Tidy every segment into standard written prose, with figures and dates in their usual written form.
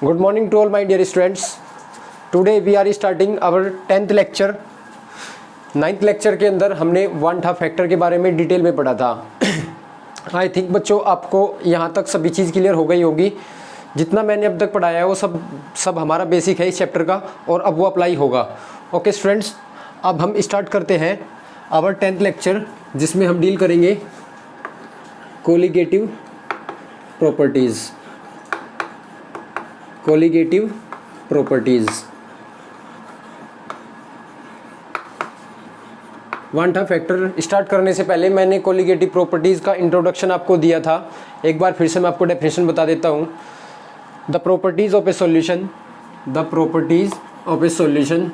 Good morning to all my dear students. Today we are starting our 10th lecture. 9th lecture के अंदर हमने one half factor के बारे में detail में पढ़ा था. आई थिंक बच्चों आपको यहाँ तक सभी चीज़ क्लियर हो गई होगी. जितना मैंने अब तक पढ़ाया है वो सब हमारा बेसिक है इस चैप्टर का और अब वो अप्लाई होगा. ओके स्टूडेंट्स, अब हम स्टार्ट करते हैं आवर 10th लेक्चर जिसमें हम डील करेंगे colligative properties. Colligative properties. One half factor start करने से पहले मैंने कोलिगेटिव प्रॉपर्टीज़ का इंट्रोडक्शन आपको दिया था. एक बार फिर से मैं आपको डेफिनेशन बता देता हूँ. The properties of A solution. The properties of A solution.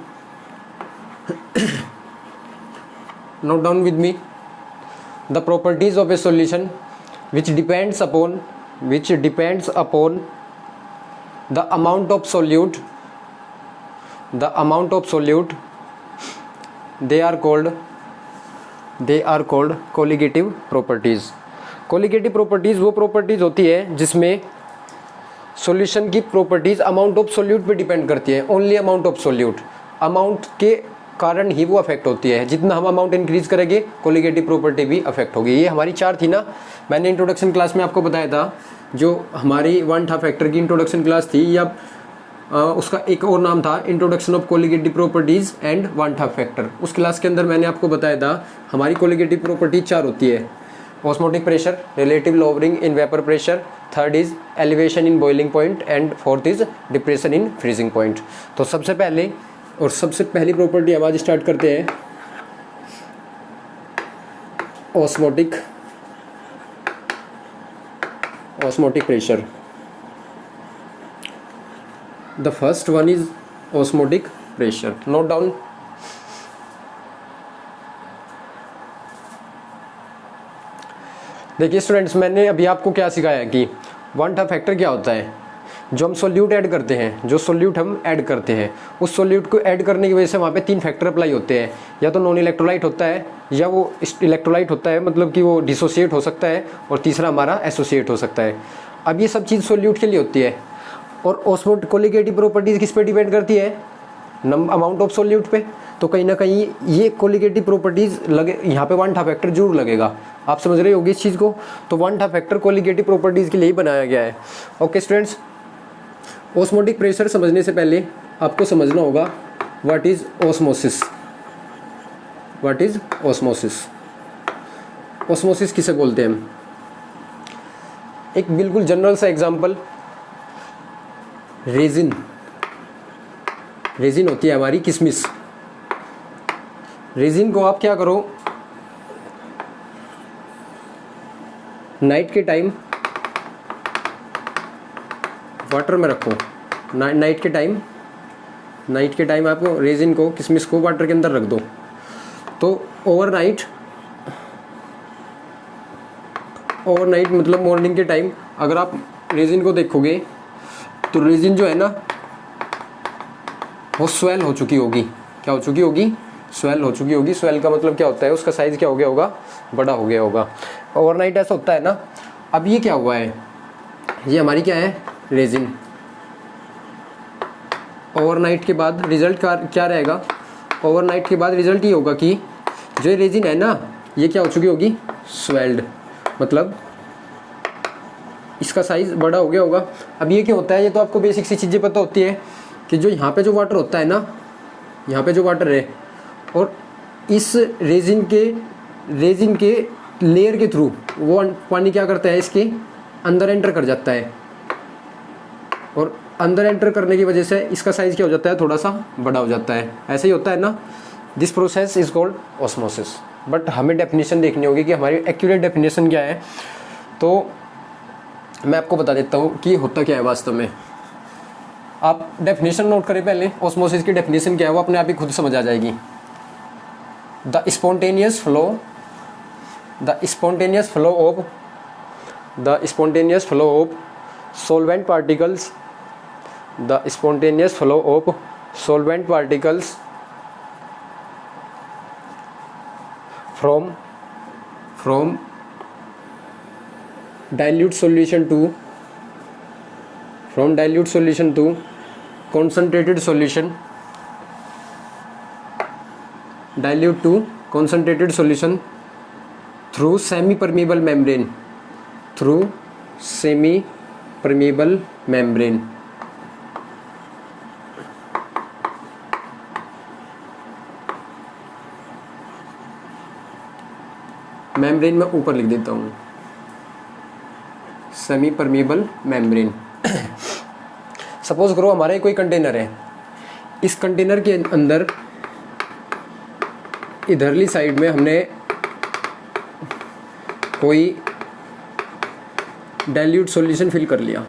Note down with me. The properties of A solution which depends upon the amount of solute, they are called colligative properties. Colligative properties वो properties होती है जिसमें solution की properties amount of solute पे depend करती है. Only amount of solute. Amount के कारण ही वो अफेक्ट होती है. जितना हम अमाउंट इंक्रीज करेंगे कोलिगेटिव प्रॉपर्टी भी अफेक्ट होगी. ये हमारी 4 थी ना. मैंने इंट्रोडक्शन क्लास में आपको बताया था जो हमारी वन हाफ फैक्टर की इंट्रोडक्शन क्लास थी या उसका एक और नाम था introduction of colligative properties and one half factor. उस क्लास के अंदर मैंने आपको बताया था हमारी कोलिगेटिव प्रॉपर्टी 4 होती है. Osmotic pressure, relative lowering in vapour pressure, third is elevation in boiling point and fourth is depression in freezing point. तो सबसे पहली प्रॉपर्टी हम आज स्टार्ट करते हैं osmotic pressure. The first one is osmotic pressure. Note down. देखिए students, मैंने अभी आपको क्या सिखाया है कि वन हाफ फैक्टर क्या होता है. जो हम सोल्यूट ऐड करते हैं, उस सोल्यूट को ऐड करने की वजह से वहाँ पे 3 फैक्टर अप्लाई होते हैं. या तो नॉन इलेक्ट्रोलाइट होता है या वो इलेक्ट्रोलाइट होता है, मतलब कि वो डिसोसिएट हो सकता है, और तीसरा हमारा एसोसिएट हो सकता है. अब ये सब चीज़ सोल्यूट के लिए होती है. और ऑस्मोटिक कोलिगेटिव प्रॉपर्टीज़ किस पे डिपेंड करती है? अमाउंट ऑफ सोल्यूट पे. तो कहीं ना कहीं ये कोलिगेटिव प्रॉपर्टीज़ लगे यहाँ पे वन हाफ फैक्टर जरूर लगेगा. आप समझ रहे होगे इस चीज़ को. तो one half factor colligative properties के लिए ही बनाया गया है. ओके स्टूडेंट्स, ऑस्मोटिक प्रेशर समझने से पहले आपको समझना होगा व्हाट इज ऑस्मोसिस. ऑस्मोसिस किसे बोलते हैं हम? एक बिल्कुल जनरल सा एग्जांपल, रेजिन होती है हमारी किशमिश. रेजिन को आप क्या करो, नाइट के टाइम वाटर में रखो. नाइट के टाइम आप रेजिन को, किशमिश को वाटर के अंदर रख दो. तो ओवरनाइट मतलब मॉर्निंग के टाइम अगर आप रेजिन को देखोगे तो रेजिन जो है ना वो स्वेल हो चुकी होगी. क्या हो चुकी होगी? स्वेल हो चुकी होगी. स्वेल का मतलब क्या होता है? उसका साइज़ क्या हो गया होगा? बड़ा हो गया होगा. ओवरनाइट ऐसा होता है ना. अब ये क्या हुआ है? ये हमारी क्या है? रेजिन. ओवरनाइट के बाद रिजल्ट क्या रहेगा? ओवरनाइट के बाद रिजल्ट ये होगा कि जो रेजिन है ना ये क्या हो चुकी होगी? स्वेल्ड. मतलब इसका साइज़ बड़ा हो गया होगा. अब ये क्या होता है? ये तो आपको बेसिक सी चीज़ें पता होती है कि जो यहाँ पे जो वाटर होता है ना, यहाँ पे जो वाटर है और इस रेजिन के लेयर के थ्रू वो पानी क्या करता है? इसके अंदर एंटर कर जाता है. और अंदर एंटर करने की वजह से इसका साइज़ क्या हो जाता है? थोड़ा सा बड़ा हो जाता है. ऐसे ही होता है ना. This process is called osmosis. But हमें डेफिनेशन देखनी होगी कि हमारी एक्यूरेट डेफिनेशन क्या है. तो मैं आपको बता देता हूँ कि होता क्या है वास्तव में. आप डेफिनेशन नोट करें पहले. ऑस्मोसिस की डेफिनेशन क्या है वो अपने आप ही खुद समझ आ जाएगी. The spontaneous flow of solvent particles from dilute solution to from dilute solution to concentrated solution, dilute to concentrated solution through semi permeable membrane, through semi permeable membrane. Membrane में ऊपर लिख देता हूँ, सेमी परमेबल मेम्ब्रेन। सपोज करो हमारा कोई container है, इस कंटेनर के अंदर इधरली साइड में हमने कोई डाइल्यूट सॉल्यूशन फिल कर लिया,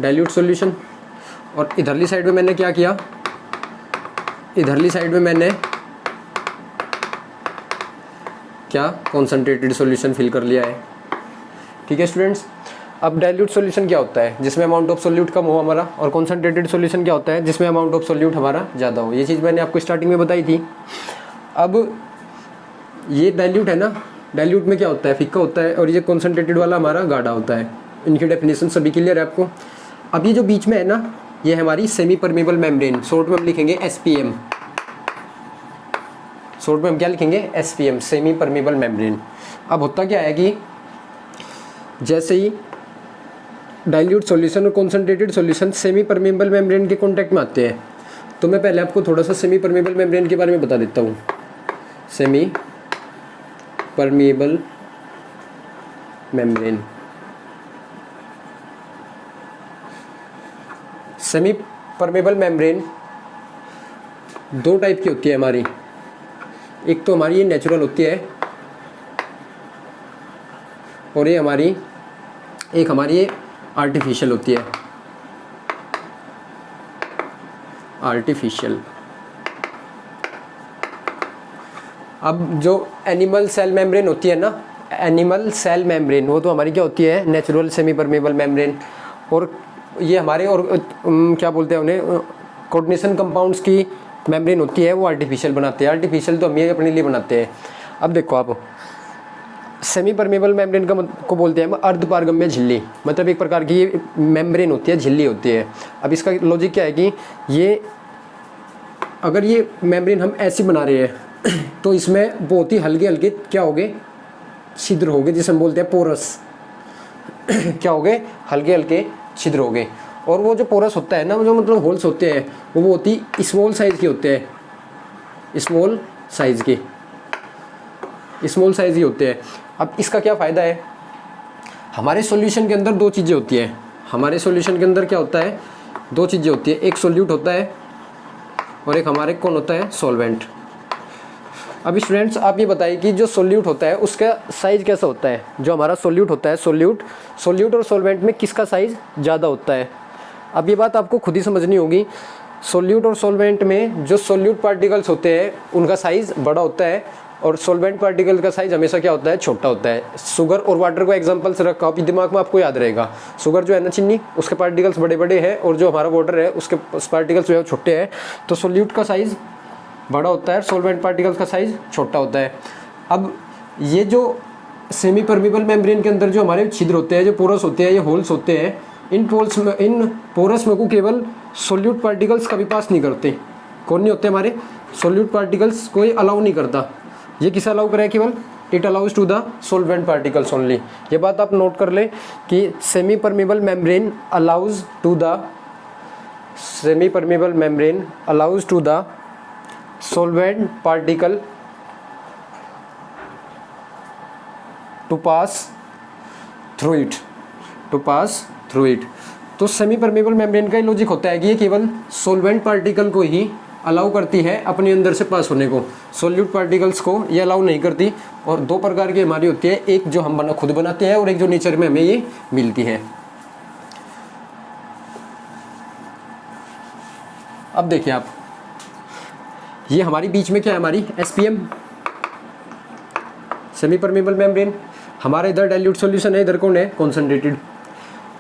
डाइल्यूट सॉल्यूशन, और इधरली साइड में मैंने क्या किया, इधरली साइड में मैंने क्या कॉन्सेंट्रेटेड सॉल्यूशन फिल कर लिया है। ठीक है स्टूडेंट्स। अब डाइल्यूट सॉल्यूशन क्या होता है, जिसमें अमाउंट ऑफ सोल्यूट कम हो हमारा, और कॉन्सेंट्रेटेड सॉल्यूशन क्या होता है, जिसमें अमाउंट ऑफ सोल्यूट हमारा ज़्यादा हो। ये चीज़ मैंने आपको स्टार्टिंग में बताई थी। अब ये डाइल्यूट है ना, डाइल्यूट में क्या होता है, फिक्का होता है, और ये कॉन्सेंट्रेटेड वाला हमारा गाढ़ा होता है। इनकी डेफिनेशन सभी क्लियर है आपको। अब ये जो बीच में है ना, ये हमारी सेमी परमेबल मेम्ब्रेन, शॉर्ट में हम लिखेंगे SPM, शॉर्ट में हम क्या लिखेंगे, SPM, सेमी परमेबल मेम्ब्रेन। अब होता क्या है कि जैसे ही डाइल्यूट सॉल्यूशन और concentrated solution semi permeable membrane के कांटेक्ट में आते हैं, तो मैं पहले आपको थोड़ा सा सेमी परमेबल मेम्ब्रेन के बारे में बता देता हूँ। Semi permeable membrane, semi permeable membrane दो टाइप की होती है हमारी। एक तो हमारी ये नेचुरल होती है, और ये हमारी एक हमारी ये आर्टिफिशियल होती है, आर्टिफिशियल। अब जो एनिमल सेल मेम्ब्रेन होती है ना, एनिमल सेल मेम्ब्रेन, वो तो हमारी क्या होती है, नेचुरल सेमी परमेबल मेम्ब्रेन। और ये हमारे और क्या बोलते हैं उन्हें, कोऑर्डिनेशन कंपाउंड्स की मेम्ब्रेन होती है, वो आर्टिफिशियल बनाते हैं। आर्टिफिशियल तो हम ये अपने लिए बनाते हैं। अब देखो आप, सेमी परमेबल मेम्ब्रेन को बोलते हैं हम अर्धपारगम्य झिल्ली, मतलब एक प्रकार की ये मेम्ब्रेन होती है, झिल्ली होती है। अब इसका लॉजिक क्या है कि ये अगर ये मेम्ब्रेन हम ऐसी बना रहे हैं तो इसमें बहुत ही हल्के हल्के क्या होंगे, छिद्र होंगे, जिसे हम बोलते हैं पोरस। क्या होंगे, हल्के हल्के छिद्र होंगे। और वो जो पोरस होता है ना, जो मतलब होल्स होते हैं, वो बहुत ही स्मॉल साइज़ के होते हैं, स्मॉल साइज़ के, स्मॉल साइज़ ही होते हैं। अब इसका क्या फ़ायदा है, हमारे सॉल्यूशन के अंदर दो चीज़ें होती हैं। हमारे सॉल्यूशन के अंदर क्या होता है, दो चीज़ें होती है, एक सोल्यूट होता है और एक हमारे कौन होता है, सॉल्वेंट। अभी स्टूडेंट्स आप ये बताइए कि जो सोल्यूट होता है उसका साइज़ कैसा होता है। जो हमारा सोल्यूट होता है, सोल्यूट और सॉल्वेंट में किसका साइज़ ज़्यादा होता है। अब ये बात आपको खुद ही समझनी होगी। सोल्यूट और सॉल्वेंट में जो सोल्यूट पार्टिकल्स होते हैं उनका साइज़ बड़ा होता है, और सॉल्वेंट पार्टिकल का साइज़ हमेशा क्या होता है, छोटा होता है। शुगर और वाटर को एग्जांपल से रखा, आप दिमाग में आपको याद रहेगा। शुगर जो है ना, चीनी, उसके पार्टिकल्स बड़े बड़े हैं, और जो हमारा वाटर है उसके पार्टिकल्स जो है छोटे हैं। तो सोल्यूट का साइज़ बड़ा होता है, सॉल्वेंट पार्टिकल्स का साइज़ छोटा होता है। अब ये जो सेमी परमेबल मेम्ब्रेन के अंदर जो हमारे छिद्र होते हैं, जो पोरस होते हैं, ये होल्स होते हैं, इन पोरस में को केवल सोल्यूट पार्टिकल्स कभी पास नहीं करते। कौन नहीं होते, हमारे सोल्यूट पार्टिकल्स कोई अलाउ नहीं करता। ये किसे अलाउ करे, केवल it allows to the solvent particles only. ये बात आप नोट कर ले कि semi permeable membrane allows to the solvent particle to pass through it। तो सेमी परमेबल मेम्ब्रेन का लॉजिक होता है कि ये केवल सॉल्वेंट पार्टिकल को ही अलाउ करती है अपने अंदर से पास होने को, सोल्यूट पार्टिकल्स को ये अलाउ नहीं करती। और दो प्रकार की हमारी होती है, एक जो हम खुद बनाते हैं और एक जो नेचर में हमें ये मिलती है। अब देखिए आप, ये हमारी बीच में क्या है, हमारी SPM, सेमी परमेबल मेम्ब्रेन। हमारे इधर डाइल्यूट सॉल्यूशन है, इधर कौन है, कॉन्सेंट्रेटेड।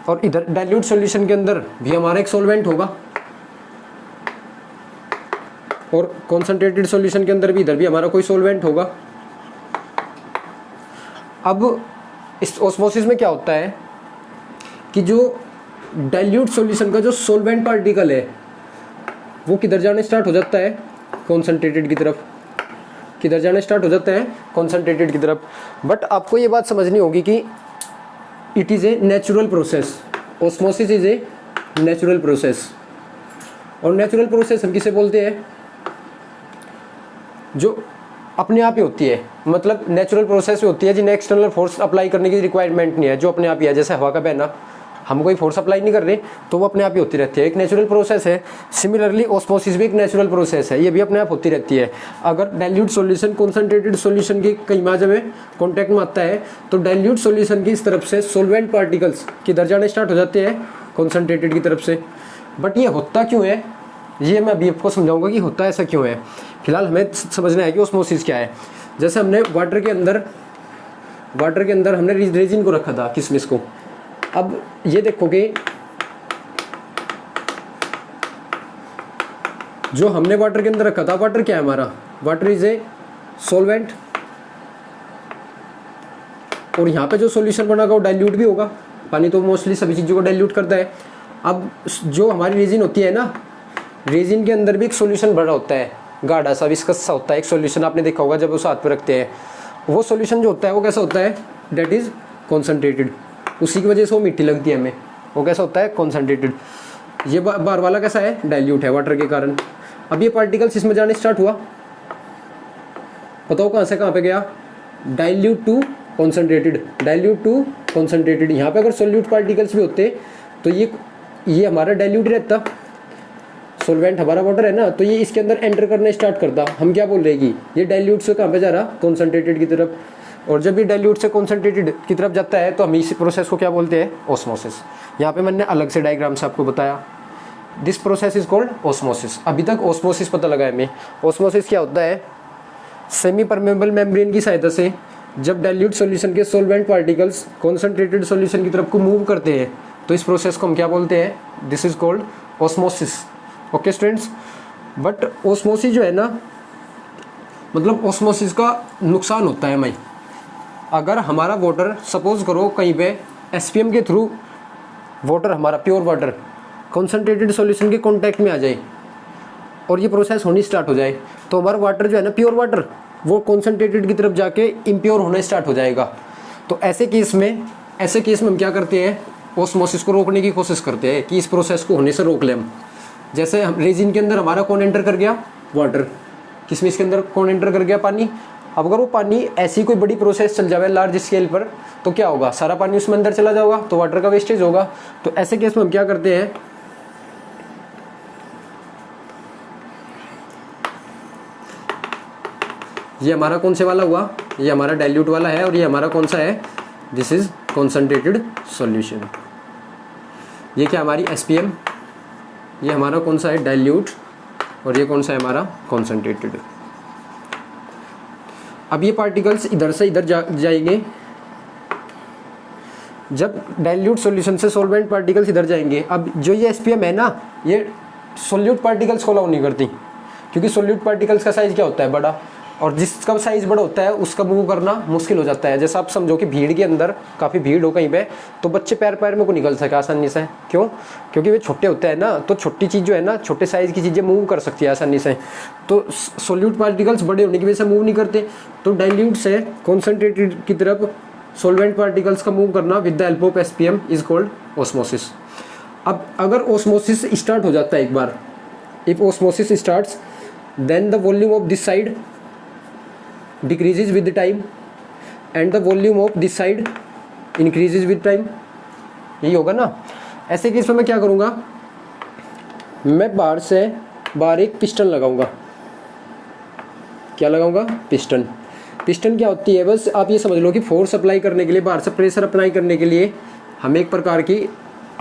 और इधर डाइल्यूट सॉल्यूशन के अंदर भी हमारा एक सॉल्वेंट होगा, और कॉन्सेंट्रेटेड सॉल्यूशन के अंदर भी इधर भी हमारा कोई सॉल्वेंट होगा। अब इस ऑस्मोसिस में क्या होता है कि जो डाइल्यूट सॉल्यूशन का जो सॉल्वेंट पार्टिकल है वो किधर जाने स्टार्ट हो जाता है, कॉन्सेंट्रेटेड की तरफ, किधर जाने स्टार्ट हो जाता है, कॉन्सेंट्रेटेड की तरफ। बट आपको ये बात समझनी होगी कि it is a natural process, osmosis is a natural process. और नेचुरल प्रोसेस हम किसे बोलते हैं, जो अपने आप ही होती है, मतलब नेचुरल प्रोसेस होती है जिन्हें एक्सटर्नल फोर्स अप्लाई करने की रिक्वायरमेंट नहीं है, जो अपने आप ही है। जैसे हवा का बहना, हम कोई फोर्स अप्लाई नहीं कर रहे तो वो अपने आप ही होती रहती है, एक नेचुरल प्रोसेस है। सिमिलरली ऑस्मोसिस भी एक नेचुरल प्रोसेस है, ये भी अपने आप होती रहती है। अगर डाइल्यूट सॉल्यूशन कॉन्सेंट्रेटेड सॉल्यूशन की कई मात्रा में कॉन्टैक्ट में आता है तो डाइल्यूट सॉल्यूशन की इस तरफ से सॉल्वेंट पार्टिकल्स किधर जाने स्टार्ट हो जाते हैं, कॉन्सेंट्रेटेड की तरफ से। बट ये होता क्यों है, ये मैं अभी आपको समझाऊंगा कि होता ऐसा क्यों है। फिलहाल हमें समझना है कि ऑस्मोसिस क्या है। जैसे हमने वाटर के अंदर हमने रेजिन को रखा था, किशमिश को। अब ये देखोगे जो हमने वाटर के अंदर रखा था, वाटर क्या है हमारा, वाटर इज ए सॉल्वेंट, और यहाँ पे जो सॉल्यूशन बना वो डाइल्यूट भी होगा। पानी तो मोस्टली सभी चीज़ों को डाइल्यूट करता है। अब जो हमारी रेजिन होती है ना, रेजिन के अंदर भी एक सॉल्यूशन भरा होता है, गाढ़ा सा विस्कस सा होता है एक सॉल्यूशन, आपने देखा होगा जब उस हाथ पे रखते हैं। वो सॉल्यूशन जो होता है वो कैसा होता है, डेट इज़ कॉन्सेंट्रेटेड, उसी की वजह से वो मीठी लगती है हमें। वो कैसा होता है, कॉन्सेंट्रेटेड। ये बार वाला कैसा है, डाइल्यूट है वाटर के कारण। अब ये पार्टिकल्स इसमें जाने स्टार्ट हुआ, बताओ कहाँ से कहाँ पे गया, dilute to concentrated, dilute to concentrated. यहाँ पे अगर सोल्यूट पार्टिकल्स भी होते तो ये हमारा डाइल्यूट रहता, सॉल्वेंट हमारा वाटर है ना, तो ये इसके अंदर एंटर करना स्टार्ट करता। हम क्या बोल रहे हैं कि ये डाइल्यूट से कहाँ पे जा रहा, कॉन्सेंट्रेटेड की तरफ। और जब ये डाइल्यूट से कॉन्सेंट्रेटेड की तरफ जाता है तो हम इस प्रोसेस को क्या बोलते हैं, ऑस्मोसिस। यहाँ पे मैंने अलग से डायग्राम से आपको बताया, this process is called osmosis. अभी तक ऑस्मोसिस पता लगा है हमें। ऑस्मोसिस क्या होता है, सेमी परमेबल मेम्ब्रेन की सहायता से जब डाइल्यूट सॉल्यूशन के सॉल्वेंट पार्टिकल्स कॉन्सेंट्रेटेड सॉल्यूशन की तरफ को मूव करते हैं तो इस प्रोसेस को हम क्या बोलते हैं, this is called osmosis. Okay students, but osmosis जो है ना, मतलब ऑस्मोसिस का नुकसान होता है। मैं अगर हमारा वाटर सपोज करो कहीं पे एसपीएम के थ्रू वाटर, हमारा प्योर वाटर कॉन्सेंट्रेटेड सॉल्यूशन के कांटेक्ट में आ जाए और ये प्रोसेस होनी स्टार्ट हो जाए, तो हमारा वाटर जो है ना, प्योर वाटर, वो कॉन्सेंट्रेटेड की तरफ जाके इम्प्योर होना स्टार्ट हो जाएगा। तो ऐसे केस में हम क्या करते हैं, ऑस्मोसिस को रोकने की कोशिश करते हैं कि इस प्रोसेस को होने से रोक लें हम। जैसे हम रेजिन के अंदर हमारा कौन एंटर कर गया, वाटर, किशमिश के अंदर कौन एंटर कर गया, पानी। अब अगर वो पानी ऐसी कोई बड़ी प्रोसेस चल जाए लार्ज स्केल पर तो क्या होगा, सारा पानी उसमें अंदर चला जाएगा, तो वाटर का वेस्टेज होगा। तो ऐसे केस में हम क्या करते हैं, ये हमारा कौन से वाला हुआ, ये हमारा डाइल्यूट वाला है, और ये हमारा कौन सा है, दिस इज कॉन्सेंट्रेटेड सॉल्यूशन। ये क्या हमारी एसपीएम, ये हमारा कौन सा है, डाइल्यूट, और ये कौन सा है हमारा, कॉन्सेंट्रेटेड। अब ये पार्टिकल्स इधर से इधर जाएंगे। जब डाइल्यूट सॉल्यूशन से सॉल्वेंट पार्टिकल्स इधर जाएंगे, अब जो ये एसपीएम है ना, ये सोल्यूट पार्टिकल्स को अलाउ नहीं करती, क्योंकि सोल्यूट पार्टिकल्स का साइज क्या होता है, बड़ा, और जिसका साइज बड़ा होता है उसका मूव करना मुश्किल हो जाता है। जैसा आप समझो कि भीड़ के अंदर काफ़ी भीड़ हो कहीं पे, तो बच्चे पैर में को निकल सके आसानी से, क्यों, क्योंकि वे छोटे होते हैं ना, तो छोटी चीज़ जो है ना, छोटे साइज़ की चीज़ें मूव कर सकती है आसानी से। तो सोल्यूट पार्टिकल्स बड़े होने की वजह से मूव नहीं करते, तो डाइल्यूट से कॉन्सेंट्रेटेड की तरफ सॉल्वेंट पार्टिकल्स का मूव करना with the help of SPM is called osmosis. अब अगर ऑस्मोसिस स्टार्ट हो जाता है एक बार, if osmosis starts then the volume of this side decreases with the time and the volume of this side increases with time। यही होगा ना। ऐसे केस में मैं क्या करूँगा, मैं बाहर एक पिस्टन लगाऊंगा। क्या लगाऊंगा, पिस्टन। पिस्टन क्या होती है, बस आप ये समझ लो कि फोर्स अप्लाई करने के लिए, बाहर से प्रेशर अप्लाई करने के लिए हम एक प्रकार की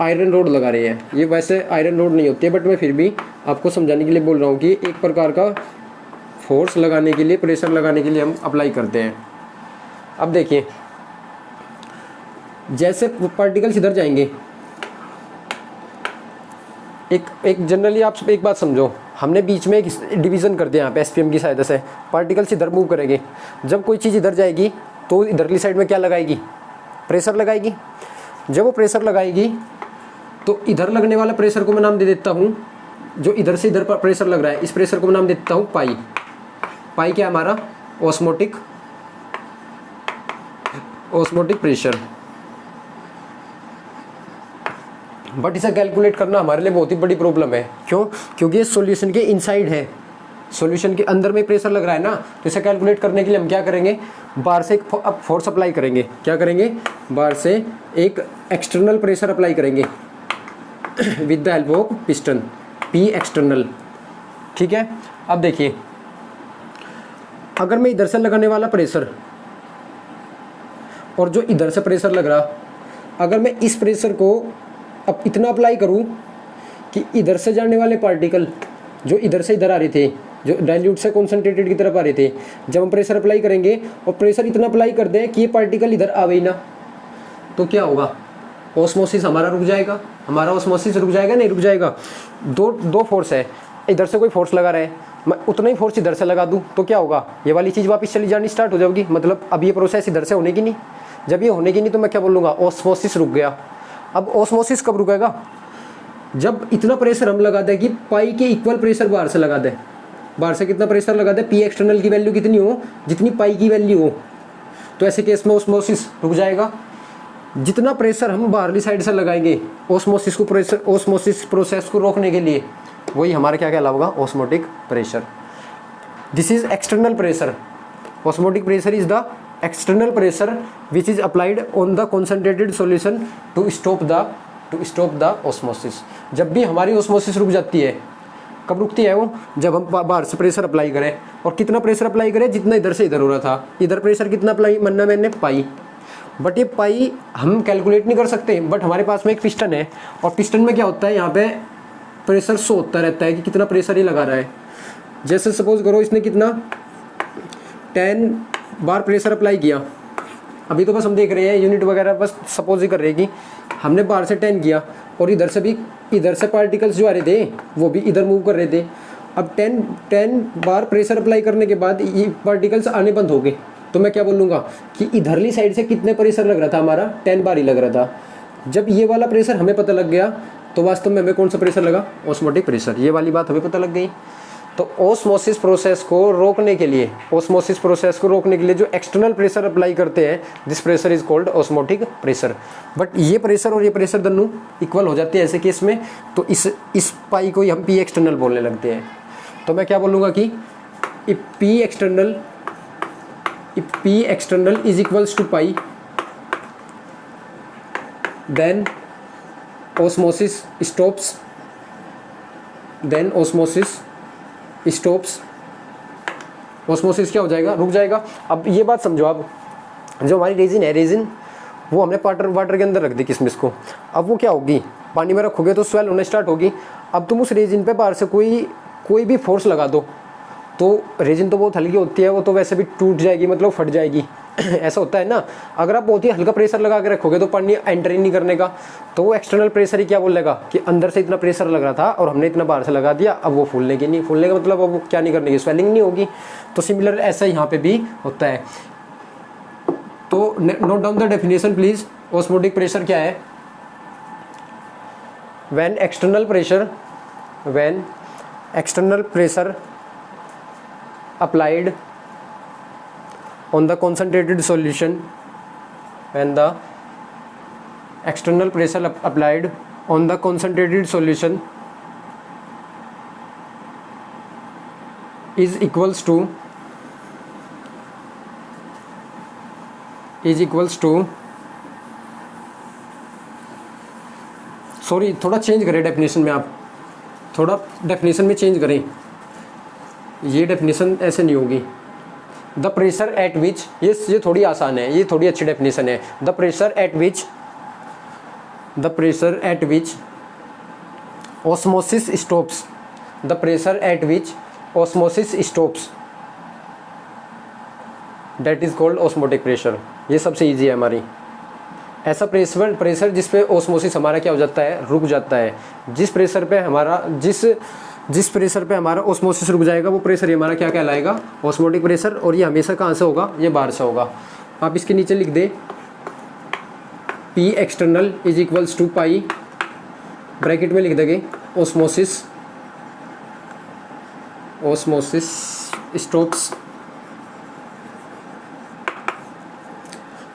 आयरन रोड लगा रहे हैं। ये वैसे आयरन रोड नहीं होती है, बट मैं फिर भी आपको समझाने के लिए बोल रहा हूँ कि एक प्रकार का फोर्स लगाने के लिए, प्रेशर लगाने के लिए हम अप्लाई करते हैं। अब देखिए, जैसे पार्टिकल्स इधर जाएंगे, एक जनरली आप एक बात समझो, हमने बीच में एक डिवीज़न कर दिया यहाँ पे एसपीएम की सहायता से, पार्टिकल्स इधर मूव करेंगे। जब कोई चीज़ इधर जाएगी तो इधरली साइड में क्या लगाएगी, प्रेशर लगाएगी। जब वो प्रेशर लगाएगी तो इधर लगने वाला प्रेशर को मैं नाम दे देता हूँ, जो इधर से इधर पर प्रेशर लग रहा है, इस प्रेशर को मैं नाम देता हूँ पाई। पाई क्या है हमारा? Osmotic pressure. बट इसे कैलकुलेट करना हमारे लिए बहुत ही बड़ी प्रॉब्लम है। क्यों? क्योंकि ये सॉल्यूशन के इनसाइड है, सॉल्यूशन के अंदर में प्रेशर लग रहा है ना। तो इसे कैलकुलेट करने के लिए हम क्या करेंगे? बाहर से एक फोर्स अप्लाई करेंगे। क्या करेंगे? बाहर से एक एक्सटर्नल प्रेशर अप्लाई करेंगे with the help of piston, P external. ठीक है, अब देखिए, अगर मैं इधर से लगाने वाला प्रेशर और जो इधर से प्रेशर लग रहा, अगर मैं इस प्रेशर को अब इतना अप्लाई करूं कि इधर से जाने वाले पार्टिकल जो इधर से इधर आ रहे थे, जो डाइल्यूट से कॉन्सेंट्रेटेड की तरफ आ रहे थे, जब हम प्रेशर अप्लाई करेंगे और प्रेशर इतना अप्लाई कर दें कि ये पार्टिकल इधर आवे ही ना, तो क्या होगा? ऑस्मोसिस हमारा रुक जाएगा। हमारा ऑस्मोसिस रुक जाएगा, नहीं रुक जाएगा। दो फोर्स है, इधर से कोई फोर्स लगा रहा है, मैं उतना ही फोर्स इधर से लगा दूं तो क्या होगा? ये वाली चीज़ वापस चली जानी स्टार्ट हो जाएगी। मतलब अब ये प्रोसेस इधर से होने की नहीं। जब ये होने की नहीं तो मैं क्या बोलूँगा? ऑस्मोसिस रुक गया। अब ऑस्मोसिस कब रुकेगा? जब इतना प्रेशर हम लगा दें कि पाई के इक्वल प्रेशर बाहर से लगा दें। बाहर से कितना प्रेशर लगा दें? पी एक्सटर्नल की वैल्यू कितनी हो? जितनी पाई की वैल्यू हो। तो ऐसे केस में ऑस्मोसिस रुक जाएगा। जितना प्रेशर हम बाहरली साइड से लगाएंगे ऑस्मोसिस प्रोसेस को रोकने के लिए, वही हमारा क्या कहलाएगा? Osmotic pressure. This is external pressure. Osmotic pressure is the external pressure which is applied on the concentrated solution to stop the osmosis। जब भी हमारी osmosis रुक जाती है, कब रुकती है वो? जब हम बाहर से प्रेशर अप्लाई करें। और कितना प्रेशर अप्लाई करें? जितना इधर से इधर हो रहा था। इधर प्रेशर कितना अप्लाई मानना मैंने? पाई। बट ये पाई हम कैलकुलेट नहीं कर सकते। बट हमारे पास में एक पिस्टन है, और पिस्टन में क्या होता है? यहाँ पे प्रेशर शो होता रहता है कि कितना प्रेशर ये लगा रहा है। जैसे सपोज करो इसने कितना 10 बार प्रेशर अप्लाई किया। अभी तो बस हम देख रहे हैं यूनिट वगैरह, बस सपोज ही कर रहे हैं कि हमने बाहर से 10 किया और इधर से पार्टिकल्स जो आ रहे थे वो भी इधर मूव कर रहे थे। अब 10 बार प्रेशर अप्लाई करने के बाद ये पार्टिकल्स आने बंद हो गए। तो मैं क्या बोलूँगा कि इधरली साइड से कितने प्रेशर लग रहा था? हमारा 10 बार ही लग रहा था। जब ये वाला प्रेशर हमें पता लग गया तो वास्तव में हमें कौन सा प्रेशर लगा? Osmotic pressure. ये वाली बात हमें पता लग गई। तो ऑस्मोसिस प्रोसेस को रोकने के लिए जो एक्सटर्नल प्रेशर अप्लाई करते हैं, this pressure is called osmotic pressure. But ये प्रेशर और ये प्रेशर दोनों इक्वल हो जाते हैं ऐसे केस में। तो इस पाई को ही हम पी एक्सटर्नल बोलने लगते हैं। तो मैं क्या बोलूँगा कि if P external is equals to pi, then osmosis stops. Osmosis क्या हो जाएगा? रुक जाएगा। अब ये बात समझो आप, जो हमारी रेजिन वो हमने वाटर के अंदर रख दी किशमिश को। अब वो क्या होगी? पानी में रखोगे तो स्वेल होने स्टार्ट होगी। अब तुम उस रेजिन पे बाहर से कोई भी फोर्स लगा दो तो रेजिन तो बहुत हल्की होती है, वो तो वैसे भी टूट जाएगी, मतलब फट जाएगी। ऐसा होता है ना। अगर आप बहुत ही हल्का प्रेशर लगा के रखोगे तो पानी एंटर ही नहीं करने का। तो वो एक्सटर्नल प्रेशर ही क्या बोलेगा कि अंदर से इतना प्रेशर लग रहा था और हमने इतना बाहर से लगा दिया, अब वो फूलने का मतलब अब वो क्या नहीं करने की? स्वेलिंग नहीं होगी। तो सिमिलर ऐसा यहाँ पे भी होता है। तो note down the definition please. Osmotic pressure क्या है? When external pressure applied on the concentrated solution, when the external pressure applied on the concentrated solution is equals to sorry, थोड़ा चेंज करें डेफिनेशन में। आप थोड़ा डेफिनेशन में change करें। ये डेफिनेशन ऐसे नहीं होगी। द प्रेशर एट विच, ये थोड़ी आसान है, ये थोड़ी अच्छी डेफिनेशन है। The pressure at which osmosis stops, that is called osmotic pressure. ये सबसे ईजी है हमारी। ऐसा प्रेशर जिस पे ऑस्मोसिस हमारा क्या हो जाता है? रुक जाता है। जिस प्रेशर पे हमारा ऑस्मोसिस रुक जाएगा वो प्रेशर हमारा क्या कहलाएगा? Osmotic pressure. और ये हमेशा कहाँ से होगा? ये बाहर से होगा। आप इसके नीचे लिख दे P external is equals to pi bracket में लिख देंगे ऑस्मोसिस स्टॉप्स।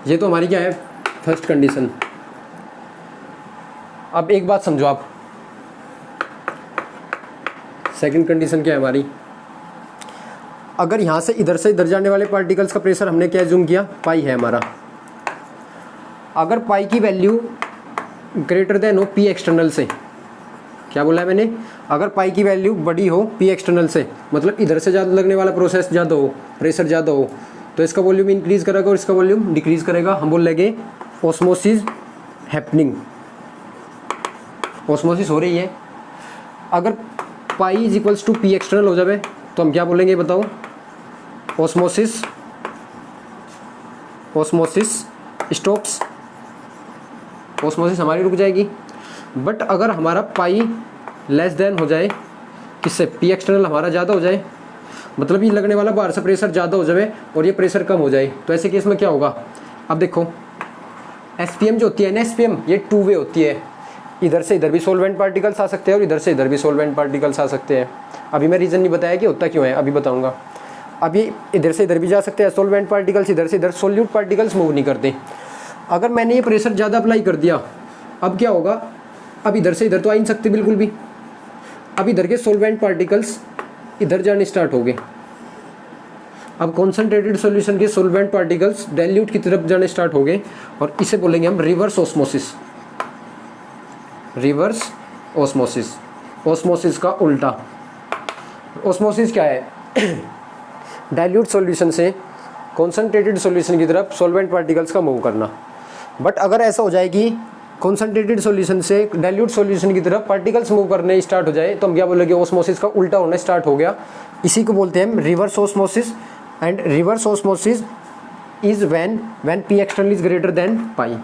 ये तो हमारी क्या है, फर्स्ट कंडीशन। अब एक बात समझो आप, सेकंड कंडीशन क्या है हमारी, अगर यहाँ से इधर जाने वाले पार्टिकल्स का प्रेशर हमने क्या एज्यूम किया, पाई है हमारा। अगर पाई की वैल्यू ग्रेटर देन हो पी एक्सटर्नल से, क्या बोला है मैंने, अगर पाई की वैल्यू बड़ी हो पी एक्सटर्नल से, मतलब इधर से ज़्यादा लगने वाला प्रोसेस ज़्यादा हो, प्रेशर ज़्यादा हो, तो इसका वॉल्यूम इंक्रीज़ करेगा और इसका वॉल्यूम डिक्रीज़ करेगा। हम बोल लेंगे ऑस्मोसिस हैपनिंग, ऑस्मोसिस हो रही है। अगर pi is equals to P external हो जाए तो हम क्या बोलेंगे बताओ, ऑस्मोसिस स्टॉप्स, ऑस्मोसिस हमारी रुक जाएगी। बट अगर हमारा पाई लेस देन हो जाए, किससे, पी एक्सटर्नल हमारा ज़्यादा हो जाए, मतलब ये लगने वाला बाहर से प्रेशर ज़्यादा हो जाए और ये प्रेशर कम हो जाए, तो ऐसे केस में क्या होगा। अब देखो एसपीएम जो होती है ना, एसपीएम ये टू वे होती है, इधर से इधर भी सोलवेंट पार्टिकल्स आ सकते हैं और इधर से इधर भी सोलवेंट पार्टिकल्स आ सकते हैं। अभी मैं रीज़न नहीं बताया कि होता क्यों है, अभी बताऊंगा। अब ये इधर से इधर भी जा सकते हैं सोलवेंट पार्टिकल्स, इधर से इधर सोल्यूट पार्टिकल्स मूव नहीं करते। अगर मैंने ये प्रेशर ज़्यादा अप्लाई कर दिया, अब क्या होगा, अब इधर से इधर तो आ ही नहीं सकते बिल्कुल भी। अब इधर के सोलवेंट पार्टिकल्स इधर जाने स्टार्ट हो गए। अब कॉन्सेंट्रेटेड सॉल्यूशन के सोलवेंट पार्टिकल्स डाइल्यूट की तरफ जाने स्टार्ट हो गए और इसे बोलेंगे हम reverse osmosis. Reverse osmosis, osmosis का उल्टा। ऑस्मोसिस क्या है, डाइल्यूट सॉल्यूशन से कॉन्सेंट्रेटेड सॉल्यूशन की तरफ सोलवेंट पार्टिकल्स का मूव करना। बट अगर ऐसा हो जाए कि कॉन्सेंट्रेटेड सॉल्यूशन से डाइल्यूट सॉल्यूशन की तरफ पार्टिकल्स मूव करने स्टार्ट हो जाए, तो हम क्या बोलेंगे, ऑस्मोसिस का उल्टा होना स्टार्ट हो गया। इसी को बोलते हैं हम reverse osmosis. And reverse osmosis is when P external is greater than pi.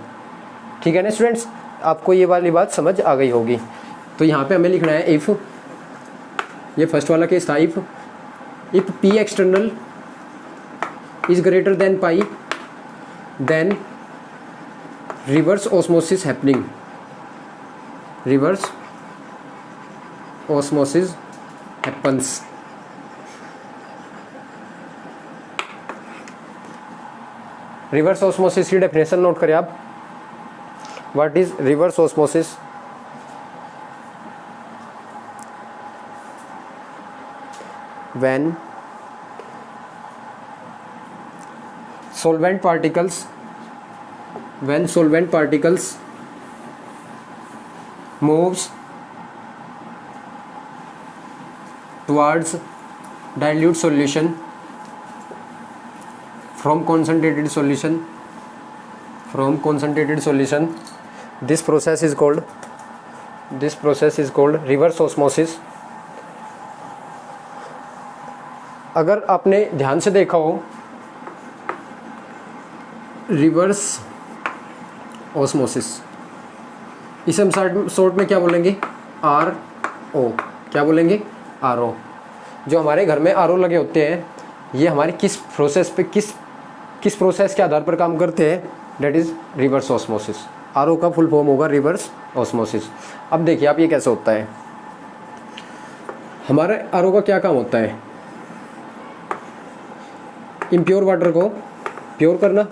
ठीक है ना स्टूडेंट्स, आपको ये वाली बात समझ आ गई होगी। तो यहाँ पे हमें लिखना है इफ़, ये फर्स्ट वाला केस था, if P external is greater than pi then reverse osmosis happening, reverse osmosis happens. Reverse osmosis की डेफिनेशन नोट करें आप। What is reverse osmosis, when solvent particles moves towards dilute solution from concentrated solution, this process is called reverse osmosis। अगर आपने ध्यान से देखा हो, reverse osmosis इसे हम शॉर्ट में क्या बोलेंगे, आर ओ। क्या बोलेंगे, आर ओ। जो हमारे घर में आर ओ लगे होते हैं, ये हमारी किस प्रोसेस पे किस प्रोसेस के आधार पर काम करते हैं, that is reverse osmosis. R O का फुल फॉर्म होगा रिवर्स ऑस्मोसिस। अब देखिए आप, ये कैसे होता है, हमारे आर ओ का क्या काम होता है, इम्प्योर वाटर को प्योर करना।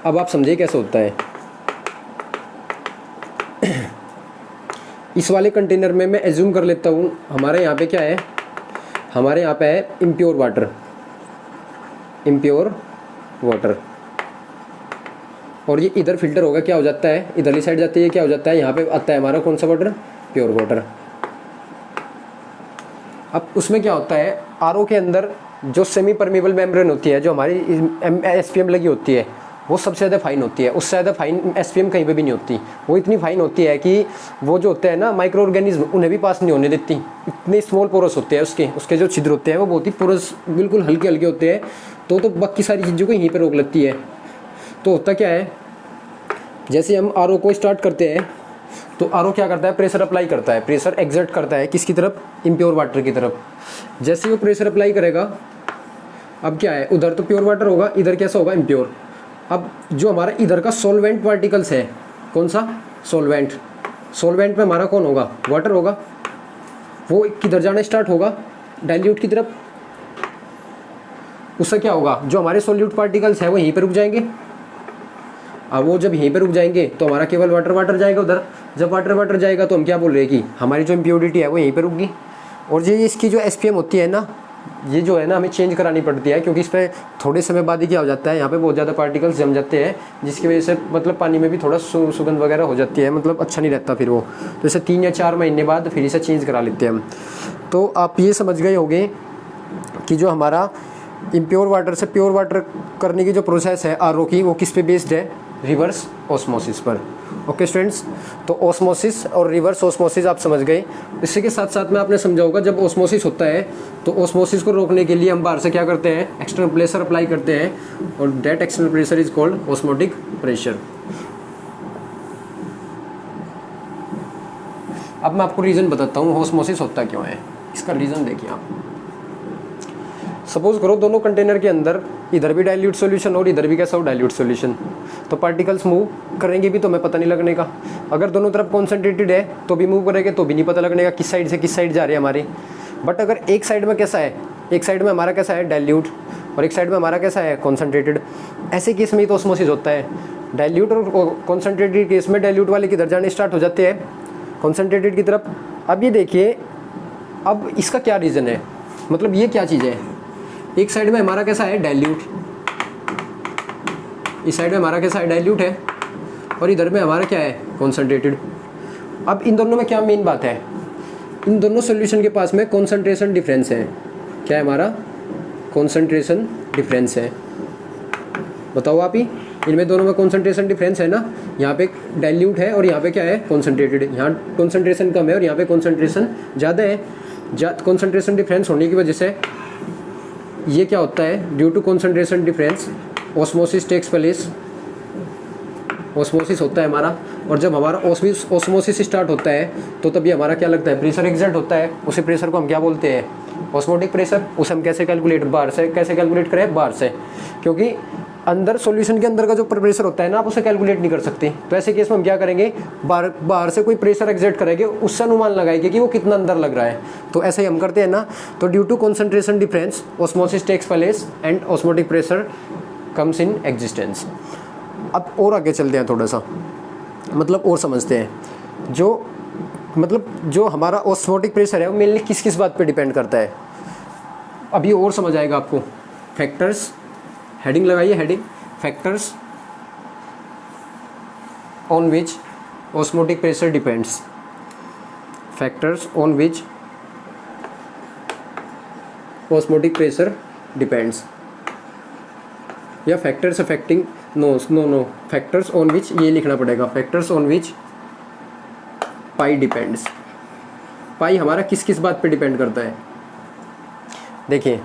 अब आप समझिए कैसे होता है। इस वाले कंटेनर में मैं एज्यूम कर लेता हूँ हमारे यहाँ पे क्या है, हमारे यहाँ पे है इम्प्योर वाटर, और ये इधर फिल्टर होगा, क्या हो जाता है, इधरली साइड जाती है, क्या हो जाता है, यहाँ पे आता है हमारा कौन सा वाटर, प्योर वाटर। अब उसमें क्या होता है, आरओ के अंदर जो सेमी परमेबल मेम्ब्रेन होती है, जो हमारी एसपीएम लगी होती है, वो सबसे ज़्यादा फाइन होती है। उससे ज़्यादा फाइन एसपीएम कहीं पे भी नहीं होती। वो इतनी फाइन होती है कि वो जो होते हैं ना माइक्रो ऑर्गेनिज्म, उन्हें भी पास नहीं होने देती। इतने स्मॉल पोरस होते हैं उसके जो छिद्र होते हैं वो बहुत ही पोरस, बिल्कुल हल्के हल्के होते हैं। तो बाकी सारी चीज़ों को यहीं पर रोक लगती है। तो होता क्या है, जैसे हम आरओ को स्टार्ट करते हैं तो आरओ क्या करता है, प्रेशर अप्लाई करता है, प्रेशर एग्जर्ट करता है किसकी तरफ, इम्प्योर वाटर की तरफ। जैसे वो प्रेशर अप्लाई करेगा, अब क्या है, उधर तो प्योर वाटर होगा, इधर कैसा होगा, इम्प्योर। अब जो हमारा इधर का सॉल्वेंट पार्टिकल्स है, कौन सा, सॉल्वेंट, सॉल्वेंट में हमारा कौन होगा, वाटर होगा, वो किधर जाना स्टार्ट होगा, डाइल्यूट की तरफ। उससे क्या होगा, जो हमारे सोल्यूट पार्टिकल्स हैं वो यहीं पर रुक जाएंगे। अब वो जब यहीं पर रुक जाएंगे तो हमारा केवल वाटर वाटर जाएगा उधर। जब वाटर वाटर जाएगा तो हम क्या बोल रहे हैं कि हमारी जो इम्प्योरिटी है वो यहीं पर रुक गई। और ये इसकी जो SPM होती है ना, ये जो है ना हमें चेंज करानी पड़ती है, क्योंकि इस पर थोड़े समय बाद ही क्या हो जाता है, यहाँ पे बहुत ज़्यादा पार्टिकल्स जम जाते हैं, जिसकी वजह से मतलब पानी में भी थोड़ा सुगंध वगैरह हो जाती है, मतलब अच्छा नहीं रहता फिर वो। तो इसे 3 या 4 महीने बाद फिर इसे चेंज करा लेते हैं हम। तो आप ये समझ गए होंगे कि जो हमारा इम्प्योर वाटर से प्योर वाटर करने की जो प्रोसेस है RO की, वो किस पे बेस्ड है, रिवर्स ऑस्मोसिस पर। ओके स्टूडेंट्स, तो ऑस्मोसिस और रिवर्स ऑस्मोसिस आप समझ गए। इसी के साथ साथ में आपने समझा होगा जब ऑस्मोसिस होता है तो ऑस्मोसिस को रोकने के लिए हम बाहर से क्या करते हैं, एक्सटर्नल प्रेशर अप्लाई करते हैं, और that external pressure is called osmotic pressure. अब मैं आपको रीज़न बताता हूँ ऑस्मोसिस होता क्यों है। इसका रीज़न देखिए आप, सपोज करो दोनों कंटेनर के अंदर इधर भी डाइल्यूट सॉल्यूशन और इधर भी कैसा हो, डाइल्यूट सॉल्यूशन, तो पार्टिकल्स मूव करेंगे भी तो हमें पता नहीं लगने का। अगर दोनों तरफ कॉन्सेंट्रेटेड है तो भी मूव करेंगे तो भी नहीं पता लगने का किस साइड से किस साइड जा रहे हैं हमारे। बट अगर एक साइड में कैसा है, एक साइड में हमारा कैसा है डाइल्यूट, और एक साइड में हमारा कैसा है कॉन्सेंट्रेटेड, ऐसे केस में ही तो ऑस्मोसिस होता है। डाइल्यूट और कॉन्सेंट्रेटेड केस में डाइल्यूट वाले किधर जाने स्टार्ट हो जाते हैं, कॉन्सेंट्रेटेड की तरफ। अब ये देखिए, अब इसका क्या रीज़न है, मतलब ये क्या चीज़ है, एक साइड में हमारा कैसा है डाइल्यूट, इस साइड में हमारा कैसा है डाइल्यूट है, और इधर में हमारा क्या है कॉन्सेंट्रेटेड। अब इन दोनों में क्या मेन बात है, इन दोनों सॉल्यूशन के पास में कॉन्सेंट्रेशन डिफरेंस है। क्या है हमारा, कॉन्सेंट्रेशन डिफरेंस है। बताओ आप ही, इनमें दोनों में कॉन्सेंट्रेशन डिफरेंस है ना, यहाँ पे डाइल्यूट है और यहाँ पे क्या है कॉन्सेंट्रेटेड। यहाँ कॉन्सेंट्रेशन कम है और यहाँ पे कॉन्सेंट्रेशन ज़्यादा है। कॉन्सेंट्रेशन डिफरेंस होने की वजह से ये क्या होता है, due to concentration difference osmosis takes place, osmosis होता है हमारा। और जब हमारा ऑस्मोसिस स्टार्ट होता है तो तभी हमारा क्या लगता है, प्रेशर एक्सर्ट होता है। उसी प्रेशर को हम क्या बोलते हैं, ऑस्मोटिक प्रेशर। उसे हम कैसे कैलकुलेट, बाहर से कैसे कैलकुलेट करें, बाहर से, क्योंकि अंदर सॉल्यूशन के अंदर का जो प्रेशर होता है ना, आप उसे कैलकुलेट नहीं कर सकते। तो ऐसे केस में हम क्या करेंगे, बाहर से कोई प्रेशर एक्सर्ट करेंगे, उससे अनुमान लगाएंगे कि वो कितना अंदर लग रहा है। तो ऐसे ही हम करते हैं ना। तो due to concentration difference osmosis takes place and osmotic pressure comes in existence. अब और आगे चलते हैं थोड़ा सा, मतलब और समझते हैं। जो हमारा ऑस्मोटिक प्रेशर है वो मेनली किस किस बात पे डिपेंड करता है, अभी और समझ आएगा आपको। फैक्टर्स, हेडिंग लगाइए, heading, factors on which osmotic pressure depends, factors on which osmotic pressure depends, या factors affecting, no factors on which, ये लिखना पड़ेगा, factors on which pi depends. Pi हमारा किस किस बात पे डिपेंड करता है, देखिए।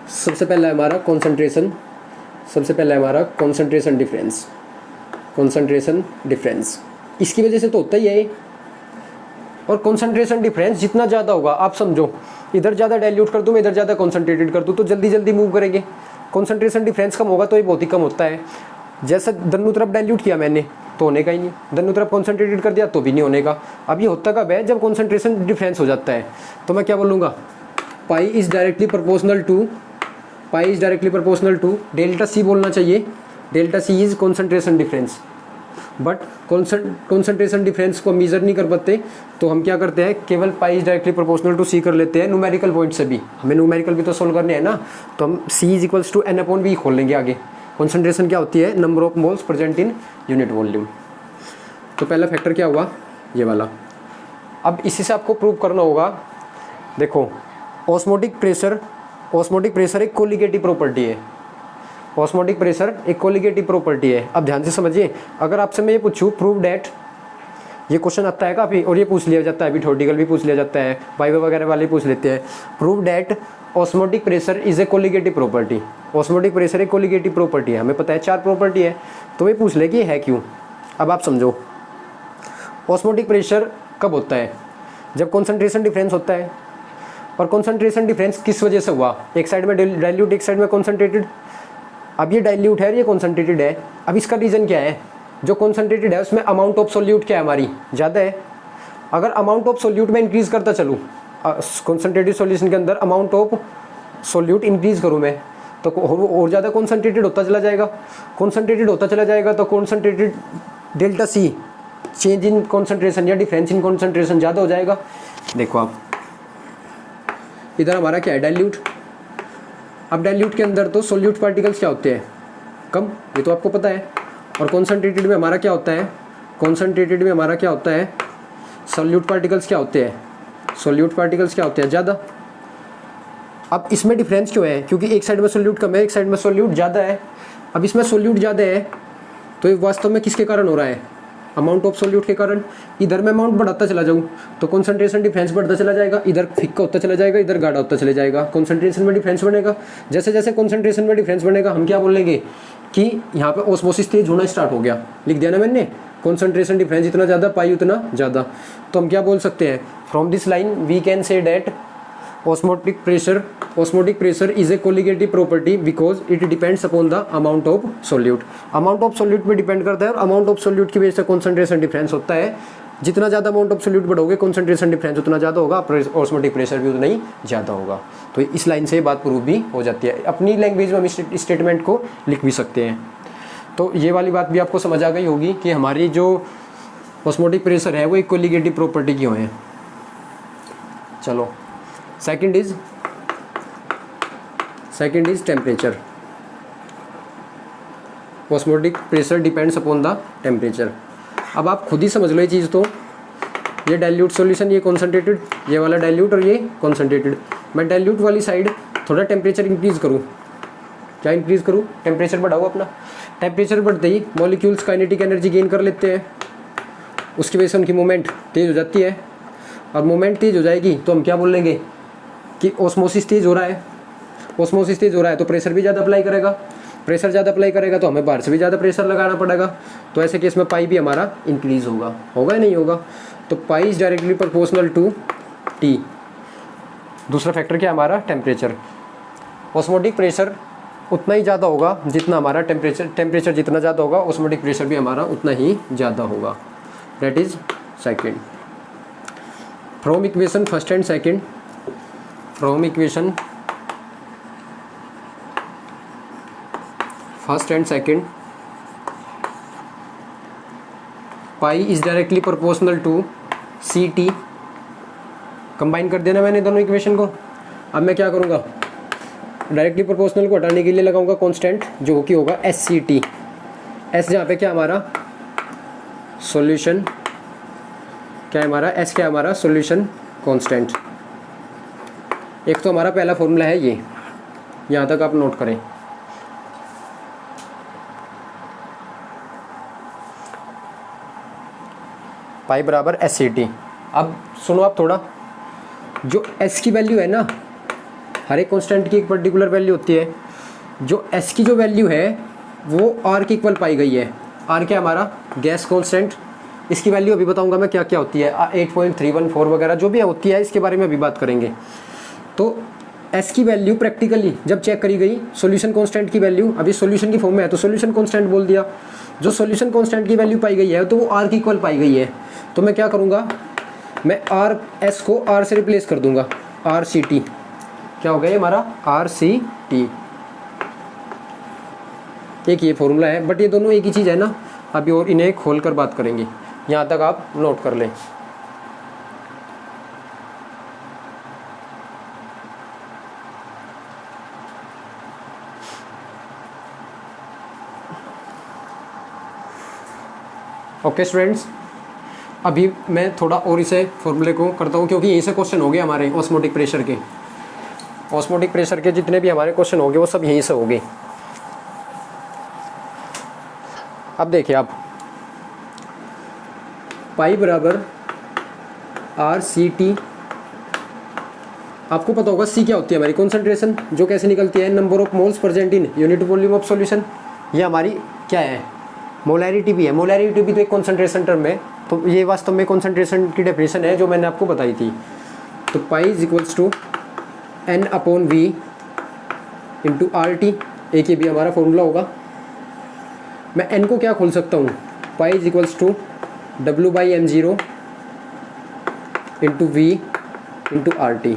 सबसे पहला है हमारा कॉन्सेंट्रेशन, सबसे पहला है हमारा कॉन्सेंट्रेशन डिफरेंस, कॉन्सेंट्रेशन डिफरेंस इसकी वजह से तो होता ही है। और कॉन्सेंट्रेशन डिफरेंस जितना ज़्यादा होगा, आप समझो इधर ज़्यादा डाइल्यूट कर दूँ, मैं इधर ज़्यादा कॉन्सेंट्रेटेड कर दूँ, तो जल्दी जल्दी मूव करेंगे। कॉन्सेंट्रेशन डिफरेंस कम होगा तो ये बहुत ही कम होता है। जैसे दोनों तरफ डाइल्यूट किया मैंने तो होने का ही नहीं, दोनों तरफ कॉन्सेंट्रेटेड कर दिया तो भी नहीं होने का। अब ये होता कब है, जब कॉन्सेंट्रेशन डिफरेंस हो जाता है। तो मैं क्या बोलूँगा, pi is directly proportional to, pi is directly proportional to delta C बोलना चाहिए। Delta C is concentration difference. But concentration difference को मेजर नहीं कर पाते तो हम क्या करते हैं, केवल pi is directly proportional to C कर लेते हैं न्यूमेरिकल पॉइंट से भी। हमें न्यूमेरिकल भी तो सोल्व करने हैं ना, तो हम C is equals to n upon B खोल लेंगे आगे। कॉन्सेंट्रेशन क्या होती है, number of moles present in unit volume. तो पहला फैक्टर क्या हुआ, ये वाला। अब इसी से आपको प्रूव करना होगा, देखो ऑस्मोटिक प्रेशर एक कोलिगेटिव प्रॉपर्टी है। ऑस्मोटिक प्रेशर एक कोलिगेटिव प्रॉपर्टी है। अब ध्यान से समझिए, अगर आपसे मैं ये पूछूं प्रूव डैट, ये क्वेश्चन आता है काफ़ी और ये पूछ लिया जाता है, अभी थ्योरेटिकल भी पूछ लिया जाता है, वाइवा वगैरह वाले पूछ लेते हैं। Prove that osmotic pressure is a colligative property. Osmotic pressure एक कोलिगेटिव प्रॉपर्टी है, हमें पता है 4 प्रॉपर्टी है, तो ये पूछ ले कि है क्यों। अब आप समझो, ऑस्मोटिक प्रेशर कब होता है, जब कॉन्सेंट्रेशन डिफरेंस होता है। और कॉन्सेंट्रेशन डिफरेंस किस वजह से हुआ, एक साइड में डाइल्यूट एक साइड में कॉन्सेंट्रेटेड। अब ये डाइल्यूट है, ये कॉन्सेंट्रेटेड है। अब इसका रीज़न क्या है, जो कॉन्सेंट्रेटेड है उसमें अमाउंट ऑफ सोल्यूट क्या है हमारी, ज़्यादा है। अगर अमाउंट ऑफ सोल्यूट में इंक्रीज़ करता चलूँ, कॉन्सेंट्रेटेड सॉल्यूशन के अंदर अमाउंट ऑफ सोल्यूट इंक्रीज़ करूँ मैं, तो और ज़्यादा कॉन्सेंट्रेटेड होता चला जाएगा। कॉन्सेंट्रेटेड होता चला जाएगा तो concentrated delta C, change in concentration या डिफरेंस इन कॉन्सेंट्रेशन ज़्यादा हो जाएगा। देखो आप इधर हमारा क्या है, डाइल्यूट। अब डाइल्यूट के अंदर तो सोल्यूट पार्टिकल्स क्या होते हैं, कम, ये तो आपको पता है। और कॉन्सेंट्रेटेड में हमारा क्या होता है, कॉन्सेंट्रेटेड में हमारा क्या होता है, सोल्यूट पार्टिकल्स क्या होते हैं, सोल्यूट पार्टिकल्स क्या होते हैं, ज़्यादा। अब इसमें डिफरेंस क्यों है, क्योंकि एक साइड में सोल्यूट कम है, एक साइड में सोल्यूट ज़्यादा है। अब इसमें सोल्यूट ज़्यादा है तो ये वास्तव में किसके कारण हो रहा है, अमाउंट ऑफ सोल्यूट के कारण। इधर मैं अमाउंट बढ़ाता चला जाऊँ तो कॉन्सेंट्रेशन डिफरेंस बढ़ता चला जाएगा, इधर फिक्का होता चला जाएगा, इधर गाढ़ा होता चला जाएगा, कॉन्सेंट्रेशन में डिफरेंस बनेगा। जैसे जैसे कॉन्सेंट्रेशन में डिफरेंस बनेगा हम क्या बोलेंगे कि यहाँ पे ऑस्मोसिस तेज होना स्टार्ट हो गया, लिख दिया ना मैंने, कॉन्सेंट्रेशन डिफरेंस जितना ज़्यादा पाई उतना ज़्यादा। तो हम क्या बोल सकते हैं, from this line we can say that osmotic pressure is a colligative property because it depends upon the amount of solute। amount of solute पे डिपेंड करता है और amount of solute की वजह से concentration difference होता है। जितना ज़्यादा amount of solute बढ़ोगे concentration difference उतना ज़्यादा होगा, osmotic pressure भी उतना ही ज़्यादा होगा। तो इस लाइन से बात प्रूव भी हो जाती है। अपनी लैंग्वेज में हम इस स्टेटमेंट को लिख भी सकते हैं। तो ये वाली बात भी आपको समझ आ गई होगी कि हमारी जो osmotic pressure है वो एक colligative property क्यों है। चलो second is temperature. Osmotic pressure depends upon the temperature. अब आप खुद ही समझ लो ये चीज़, तो ये डाइल्यूट सॉल्यूशन, ये कॉन्सेंट्रेटेड, ये वाला डाइल्यूट और ये कॉन्सेंट्रेटेड। मैं डाइल्यूट वाली साइड थोड़ा टेम्परेचर इंक्रीज़ करूँ, क्या इंक्रीज़ करूँ, टेम्परेचर बढ़ाओ अपना। टेम्परेचर बढ़ते ही मॉलिक्यूल्स काइनेटिक एनर्जी गेन कर लेते हैं, उसकी वजह से उनकी मूवमेंट तेज़ हो जाती है। और मूवमेंट तेज़ हो जाएगी तो हम क्या बोलेंगे कि ऑस्मोसिस तेज हो रहा है। ऑस्मोसिस तेज हो रहा है तो प्रेशर भी ज़्यादा अप्लाई करेगा, प्रेशर ज़्यादा अप्लाई करेगा तो हमें बाहर से भी ज़्यादा प्रेशर लगाना पड़ेगा। तो ऐसे केस में पाई भी हमारा इंक्रीज़ होगा, होगा या नहीं होगा। तो pi is directly proportional to T. दूसरा फैक्टर क्या हमारा, टेम्परेचर। ऑस्मोटिक प्रेशर उतना ही ज़्यादा होगा जितना हमारा टेम्परेचर जितना ज़्यादा होगा ऑस्मोटिक प्रेशर भी हमारा उतना ही ज़्यादा होगा। That is second. From equation first and second, from equation first and second, pi is directly proportional to ct। Combine कर देना मैंने दोनों इक्वेशन को। अब मैं क्या करूँगा, डायरेक्टली प्रोपोर्शनल को हटाने के लिए लगाऊंगा कांस्टेंट जो कि होगा एस सी टी। एस जहाँ पे क्या हमारा सॉल्यूशन, क्या है हमारा एस, क्या है हमारा सॉल्यूशन कांस्टेंट। एक तो हमारा पहला फॉर्मूला है ये, यहाँ तक आप नोट करें। पाई बराबर एस सी टी। अब सुनो आप थोड़ा, जो एस की वैल्यू है ना, हर एक कांस्टेंट की एक पर्टिकुलर वैल्यू होती है। जो एस की जो वैल्यू है वो आर के इक्वल पाई गई है। आर क्या हमारा गैस कांस्टेंट, इसकी वैल्यू अभी बताऊंगा मैं क्या क्या होती है, 8.314 वगैरह जो भी होती है इसके बारे में अभी बात करेंगे। तो S की वैल्यू प्रैक्टिकली जब चेक करी गई, सॉल्यूशन कांस्टेंट की वैल्यू, अभी सॉल्यूशन की फॉर्म में है तो सॉल्यूशन कांस्टेंट बोल दिया। जो सॉल्यूशन कांस्टेंट की वैल्यू पाई गई है तो वो R की इक्वल पाई गई है। तो मैं क्या करूँगा, मैं S को R से रिप्लेस कर दूंगा, RCT। क्या हो गया ये हमारा RCT। एक ये फॉर्मूला है, बट ये दोनों एक ही चीज़ है ना। अभी और इन्हें खोल कर बात करेंगे, यहाँ तक आप नोट कर लें। ओके स्टूडेंट्स, अभी मैं थोड़ा और इसे फॉर्मूले को करता हूँ क्योंकि यहीं से क्वेश्चन हो गए हमारे ऑस्मोटिक प्रेशर के। ऑस्मोटिक प्रेशर के जितने भी हमारे क्वेश्चन हो गए वो सब यहीं से हो गए। अब देखिए आप, पाई बराबर RCT। आपको पता होगा सी क्या होती है हमारी कॉन्सेंट्रेशन, जो कैसे निकलती है, number of moles present in unit volume of solution. ये हमारी क्या है, मोलैरिटी भी है। मोलैरिटी भी तो एक कॉन्सेंट्रेशन टर्म है, तो ये वास्तव में कॉन्सेंट्रेशन की डेफिनेशन है जो मैंने आपको बताई थी। तो pi is equals to N/V into RT। एक ये भी हमारा फॉर्मूला होगा। मैं N को क्या खोल सकता हूँ, pi is equals to W/m0 into V into RT।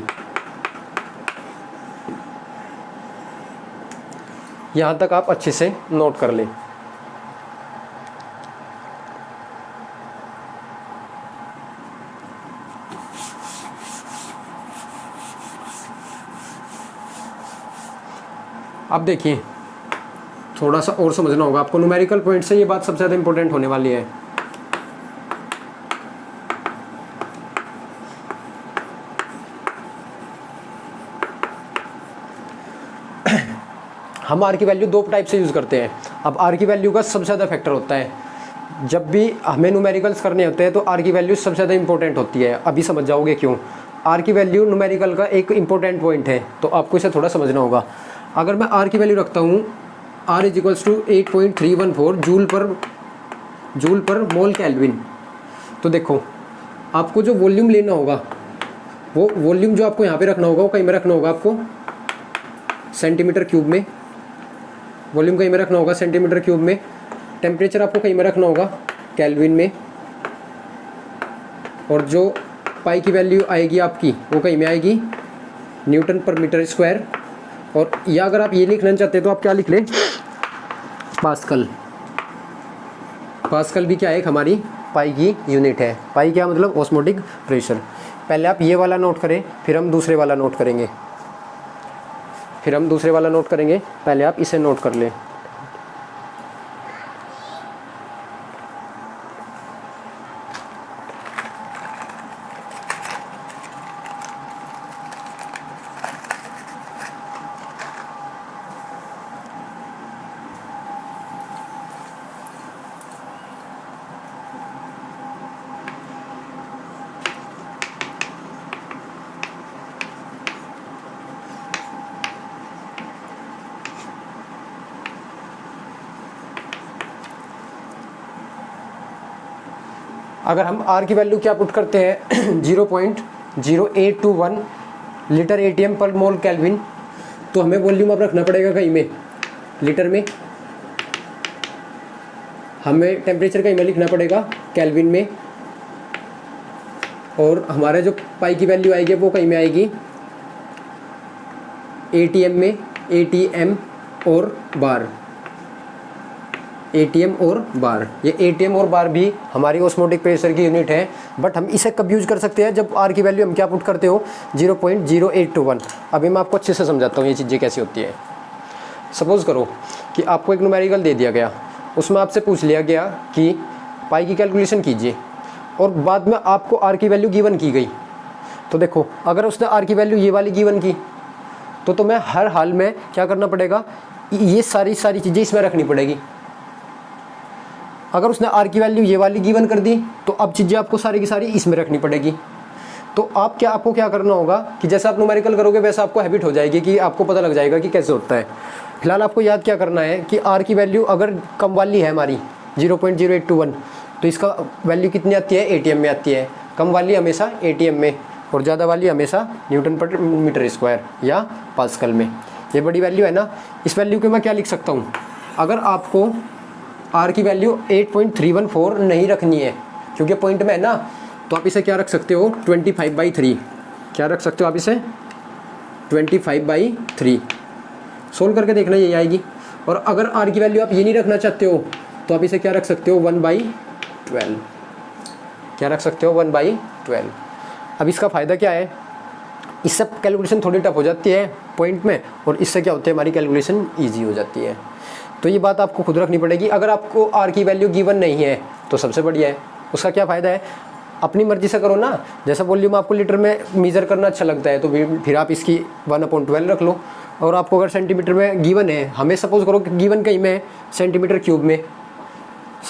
यहाँ तक आप अच्छे से नोट कर लें। अब देखिए, थोड़ा सा और समझना होगा आपको, न्यूमेरिकल पॉइंट से ये बात सबसे ज़्यादा इंपॉर्टेंट होने वाली है। हम आर की वैल्यू दो टाइप से यूज़ करते हैं। अब आर की वैल्यू का सबसे ज़्यादा फैक्टर होता है, जब भी हमें न्यूमेरिकल्स करने होते हैं तो आर की वैल्यू सबसे ज़्यादा इंपॉर्टेंट होती है। अभी समझ जाओगे क्यों। आर की वैल्यू न्यूमेरिकल का एक इंपॉर्टेंट पॉइंट है, तो आपको इसे थोड़ा समझना होगा। अगर मैं आर की वैल्यू रखता हूँ R is equals to 8.314 joule per mole kelvin, तो देखो आपको जो वॉल्यूम लेना होगा, वो वॉल्यूम जो आपको यहाँ पे रखना होगा वो कहीं में रखना होगा आपको सेंटीमीटर क्यूब में। वॉल्यूम कहीं में रखना होगा सेंटीमीटर क्यूब में। टेम्परेचर आपको कहीं में रखना होगा केल्विन में। और जो पाई की वैल्यू आएगी आपकी वो कहीं में आएगी न्यूटन पर मीटर स्क्वायर। और या अगर आप ये लिखना चाहते हैं तो आप क्या लिख लें, पास्कल। पास्कल भी क्या है, हमारी पाई की यूनिट है। पाई क्या मतलब, ऑस्मोटिक प्रेशर। पहले आप ये वाला नोट करें, फिर हम दूसरे वाला नोट करेंगे। पहले आप इसे नोट कर लें। अगर हम R की वैल्यू क्या पुट करते हैं 0.0821 लीटर ATM पर मोल केल्विन, तो हमें वॉल्यूम अब रखना पड़ेगा कहीं में लीटर में, हमें टेम्परेचर कहीं में लिखना पड़ेगा केल्विन में, और हमारा जो पाई की वैल्यू आएगी वो कहीं में आएगी ATM में, ATM और बार। ATM और बार, ये ATM और बार भी हमारी ऑस्मोटिक प्रेशर की यूनिट है। बट हम इसे कब यूज़ कर सकते हैं, जब R की वैल्यू हम क्या पुट करते हो 0.0821। अभी मैं आपको अच्छे से समझाता हूँ ये चीज़ें कैसी होती है। सपोज़ करो कि आपको एक न्यूमेरिकल दे दिया गया, उसमें आपसे पूछ लिया गया कि पाई की कैलकुलेशन कीजिए, और बाद में आपको R की वैल्यू गिवन की गई। तो देखो, अगर उसने R की वैल्यू ये वाली गिवन की, तो तुम्हें हर हाल में क्या करना पड़ेगा, ये सारी चीज़ें इसमें रखनी पड़ेगी। अगर उसने R की वैल्यू ये वाली गिवन कर दी, तो अब चीज़ें आपको सारी की सारी इसमें रखनी पड़ेगी। तो आपको क्या करना होगा कि जैसे आप न्यूमेरिकल करोगे वैसा आपको हैबिट हो जाएगी, कि आपको पता लग जाएगा कि कैसे होता है। फिलहाल आपको याद क्या करना है कि R की वैल्यू अगर कम वाली है हमारी 0.0821, तो इसका वैल्यू कितनी आती है, ATM में आती है। कम वाली हमेशा ATM में, और ज़्यादा वाली हमेशा न्यूटन पर मीटर स्क्वायर या पास्कल में। ये बड़ी वैल्यू है ना, इस वैल्यू को मैं क्या लिख सकता हूँ, अगर आपको R की वैल्यू 8.314 नहीं रखनी है क्योंकि पॉइंट में है ना, तो आप इसे क्या रख सकते हो 25/3। क्या रख सकते हो आप इसे 25/3। सोल्व करके देखना, यही आएगी। और अगर R की वैल्यू आप ये नहीं रखना चाहते हो, तो आप इसे क्या रख सकते हो 1/12। क्या रख सकते हो 1/12। अब इसका फ़ायदा क्या है, इससे कैलकुलेशन थोड़ी टफ हो जाती है पॉइंट में, और इससे क्या होता है, हमारी कैलकुलेशन ईजी हो जाती है। तो ये बात आपको खुद रखनी पड़ेगी। अगर आपको R की वैल्यू गिवन नहीं है तो सबसे बढ़िया है, उसका क्या फ़ायदा है, अपनी मर्जी से करो ना। जैसा वॉल्यूम आपको लीटर में मेज़र करना अच्छा लगता है, तो फिर आप इसकी 1/12 रख लो। और आपको अगर सेंटीमीटर में गिवन है, हमें सपोज़ करो कि गिवन कहीं में सेंटीमीटर क्यूब में,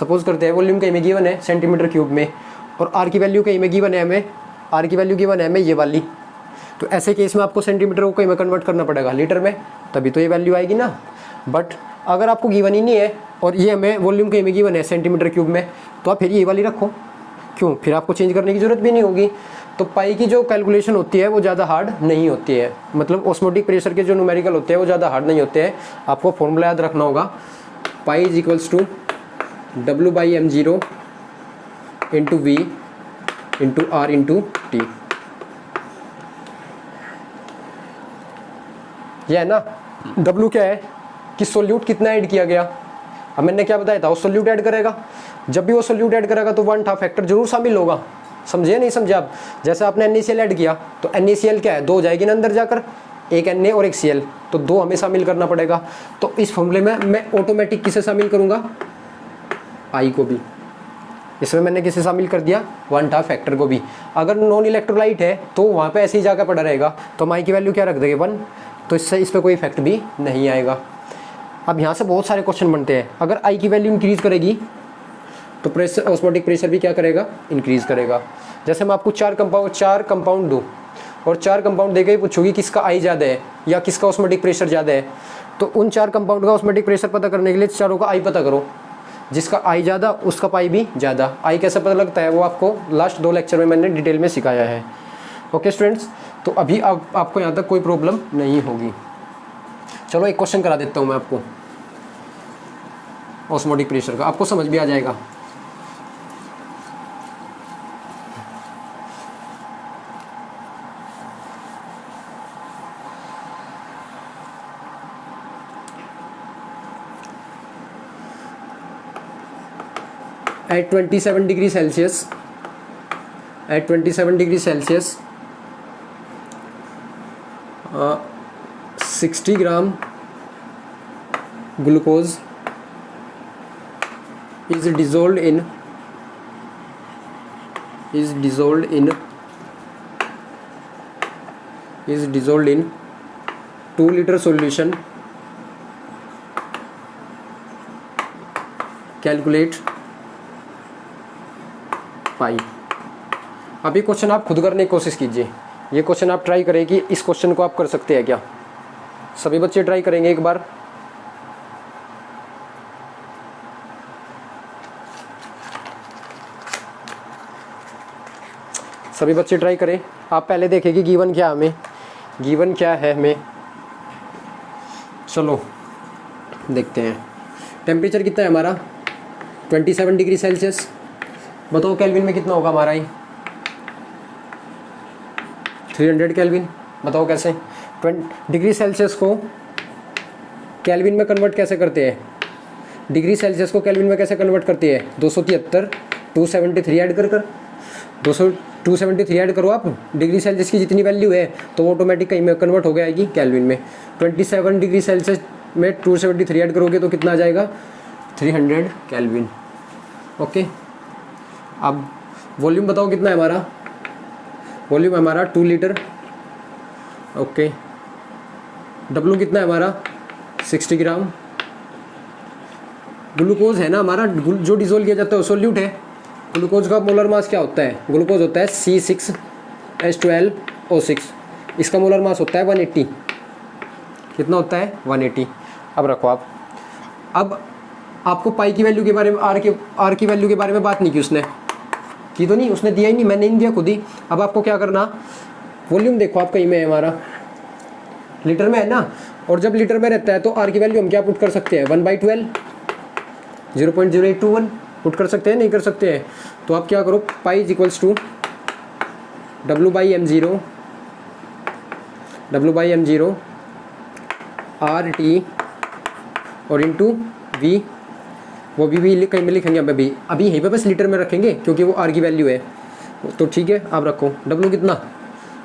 सपोज़ करते हैं वॉल्यूम कहीं में गिवन है सेंटीमीटर क्यूब में, और R की वैल्यू कहीं में गिवन है हमें, R की वैल्यू गिवन है हमें ये वाली, तो ऐसे केस में आपको सेंटीमीटर को कहीं में कन्वर्ट करना पड़ेगा लीटर में, तभी तो ये वैल्यू आएगी ना। बट अगर आपको गिवन ही नहीं है और ये हमें वॉल्यूम कहीं में गिवन है सेंटीमीटर क्यूब में, तो आप फिर ये वाली रखो। क्यों, फिर आपको चेंज करने की ज़रूरत भी नहीं होगी। तो पाई की जो कैलकुलेशन होती है वो ज़्यादा हार्ड नहीं होती है, मतलब ऑस्मोटिक प्रेशर के जो न्यूमेरिकल होते हैं वो ज़्यादा हार्ड नहीं होते हैं। आपको फॉर्मूला याद रखना होगा, pi is equals to W/m0 into V into R into T। ये है ना, W क्या है कि सोल्यूट कितना ऐड किया गया। अब मैंने क्या बताया था, वो सोल्यूट ऐड करेगा, जब भी वो सोल्यूट ऐड करेगा तो 1/2 फैक्टर जरूर शामिल होगा। समझे नहीं समझे आप? जैसे आपने NaCl ऐड किया तो NaCl क्या है, 2 जाएगी ना अंदर जाकर, एक Na और एक Cl, तो 2 हमें शामिल करना पड़ेगा। तो इस फॉर्मूले में मैं ऑटोमेटिक किसे शामिल करूंगा, I को भी। इसमें मैंने किसे शामिल कर दिया, 1/2 फैक्टर को भी। अगर नॉन इलेक्ट्रोलाइट है तो वहाँ पे ऐसे ही जाकर पड़ा रहेगा, तो हम I की वैल्यू क्या रख देंगे 1, तो इससे इस पर कोई इफेक्ट भी नहीं आएगा। अब यहाँ से बहुत सारे क्वेश्चन बनते हैं। अगर I की वैल्यू इंक्रीज करेगी तो प्रेशर, ऑस्मोटिक प्रेशर भी क्या करेगा, इंक्रीज करेगा। जैसे मैं आपको 4 कंपाउंड दूँ और 4 कंपाउंड देकर ही पूछूंगी किसका I ज़्यादा है या किसका ऑस्मोटिक प्रेशर ज़्यादा है, तो उन 4 कंपाउंड का ऑस्मोटिक प्रेशर पता करने के लिए चारों का I पता करो। जिसका I ज़्यादा उसका पाई भी ज़्यादा। I कैसे पता लगता है वो आपको लास्ट 2 लेक्चर में मैंने डिटेल में सिखाया है। ओके स्टूडेंट्स, तो अभी आपको यहाँ तक कोई प्रॉब्लम नहीं होगी। चलो एक क्वेश्चन करा देता हूँ मैं आपको ऑस्मोटिक प्रेशर का, आपको समझ भी आ जाएगा। At 27 degree Celsius, at 27 degree Celsius 60 gram glucose is dissolved in 2 liter solution. Calculate पाई। अब ये क्वेश्चन आप खुद करने की कोशिश कीजिए। ये क्वेश्चन आप ट्राई करें कि इस क्वेश्चन को आप कर सकते हैं क्या। सभी बच्चे ट्राई करेंगे एक बार। सभी बच्चे ट्राई करें। आप पहले देखें कि गिवन क्या है हमें। चलो देखते हैं। टेम्परेचर कितना है हमारा, 27 डिग्री सेल्सियस। बताओ केल्विन में कितना होगा हमारा ही, 300 केल्विन। बताओ कैसे 20 डिग्री सेल्सियस को केल्विन में कन्वर्ट कैसे करते हैं, डिग्री सेल्सियस को केल्विन में कैसे कन्वर्ट करते हैं, 273 273 ऐड कर 273 ऐड करो आप। डिग्री सेल्सियस की जितनी वैल्यू है तो ऑटोमेटिक कहीं में कन्वर्ट हो जाएगी केल्विन में। 27 डिग्री सेल्सियस में 273 ऐड करोगे तो कितना आ जाएगा, 300 केल्विन। ओके, अब वॉल्यूम बताओ कितना है हमारा, वॉल्यूम हमारा 2 लीटर। ओके, डब्लू कितना है हमारा, 60 ग्राम। ग्लूकोज है ना हमारा, जो डिजोल्व किया जाता है वो सोल्यूट है। ग्लूकोज का मोलर मास क्या होता है, ग्लूकोज होता है C6H12O6। इसका मोलर मास होता है 180। कितना होता है, 180। अब रखो आप, अब आपको पाई की वैल्यू के बारे में, आर की वैल्यू के बारे में बात नहीं की उसने, की तो नहीं, उसने दिया ही नहीं, मैंने नहीं दिया खुद ही। अब आपको क्या करना, वॉल्यूम देखो आप कहीं में है हमारा, लीटर में है ना, और जब लीटर में रहता है तो आर की वैल्यू हम क्या पुट कर सकते हैं, 1/12 0.0821 पुट कर सकते हैं, नहीं कर सकते हैं। तो आप क्या करो, pi is equals to W/m0 RT और इंटू V। वो भी कहीं में लिखेंगे अभी यहीं पे बस लीटर में रखेंगे क्योंकि वो R की वैल्यू है। तो ठीक है, आप रखो W कितना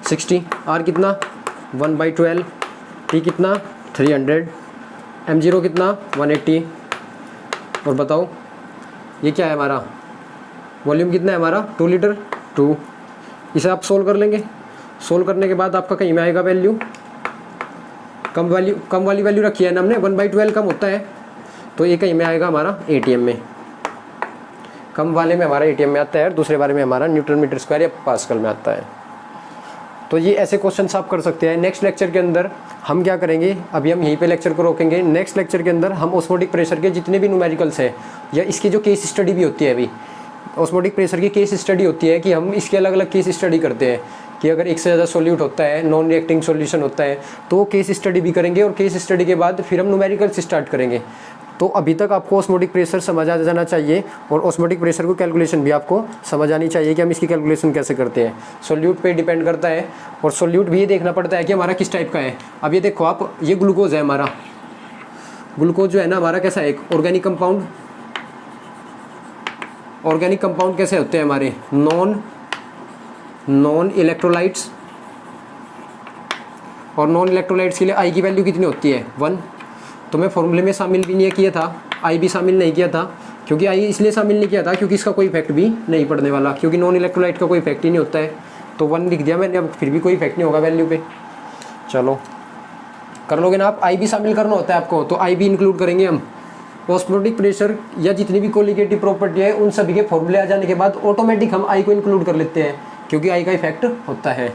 60, R कितना 1/12, T कितना 300, M0 कितना 180। और बताओ ये क्या है हमारा, वॉल्यूम कितना है हमारा 2 लीटर 2। इसे आप सोल्व कर लेंगे। सोल्व करने के बाद आपका कहीं में आएगा वैल्यू, कम वाली वैल्यू रखी है ना हमने, 1/12 कम होता है, तो ये कहीं में आएगा हमारा ATM में। कम वाले में हमारा ATM में आता है, दूसरे वाले में हमारा न्यूटन मीटर स्क्वायर या पास्कल में आता है। तो ये ऐसे क्वेश्चन आप कर सकते हैं। नेक्स्ट लेक्चर के अंदर हम क्या करेंगे, अभी हम यहीं पे लेक्चर को रोकेंगे। नेक्स्ट लेक्चर के अंदर हम ऑस्मोटिक प्रेशर के जितने भी न्यूमेरिकल्स है, या इसकी जो केस स्टडी भी होती है, अभी ऑस्मोटिक प्रेशर की केस स्टडी होती है कि हम इसके अलग अलग केस स्टडी करते हैं कि अगर एक से ज़्यादा सोल्यूट होता है, नॉन रिएक्टिंग सॉल्यूशन होता है, तो केस स्टडी भी करेंगे। और केस स्टडी के बाद फिर हम न्यूमेरिकल्स स्टार्ट करेंगे। तो अभी तक आपको ऑस्मोटिक प्रेशर समझ आ जाना चाहिए और ऑस्मोटिक प्रेशर को कैलकुलेशन भी आपको समझ आनी चाहिए कि हम इसकी कैलकुलेशन कैसे करते हैं। सोल्यूट पे डिपेंड करता है और सोल्यूट भी ये देखना पड़ता है कि हमारा किस टाइप का है। अब ये देखो आप, ये ग्लूकोज है हमारा, ग्लूकोज जो है ना हमारा कैसा है, एक ऑर्गेनिक कंपाउंड। ऑर्गेनिक कंपाउंड कैसे होते हैं हमारे, नॉन इलेक्ट्रोलाइट्स, और नॉन इलेक्ट्रोलाइट्स के लिए आई की वैल्यू कितनी होती है, 1। तो मैं फॉर्मूले में शामिल भी नहीं किया था, आई भी शामिल नहीं किया था, क्योंकि आई इसलिए शामिल नहीं किया था क्योंकि इसका कोई इफेक्ट भी नहीं पड़ने वाला, क्योंकि नॉन इलेक्ट्रोलाइट का कोई इफेक्ट ही नहीं होता है। तो 1 लिख दिया मैंने, अब फिर भी कोई इफेक्ट नहीं होगा वैल्यू पे। चलो कर लोगे ना आप, आई भी शामिल करना होता है आपको, तो आई भी इंक्लूड करेंगे हम। ऑस्मोटिक प्रेशर या जितनी भी कोलिगेटिव प्रॉपर्टी है उन सभी के फॉर्मूले आ जाने के बाद ऑटोमेटिक हम आई को इंक्लूड कर लेते हैं, क्योंकि आई का इफेक्ट होता है।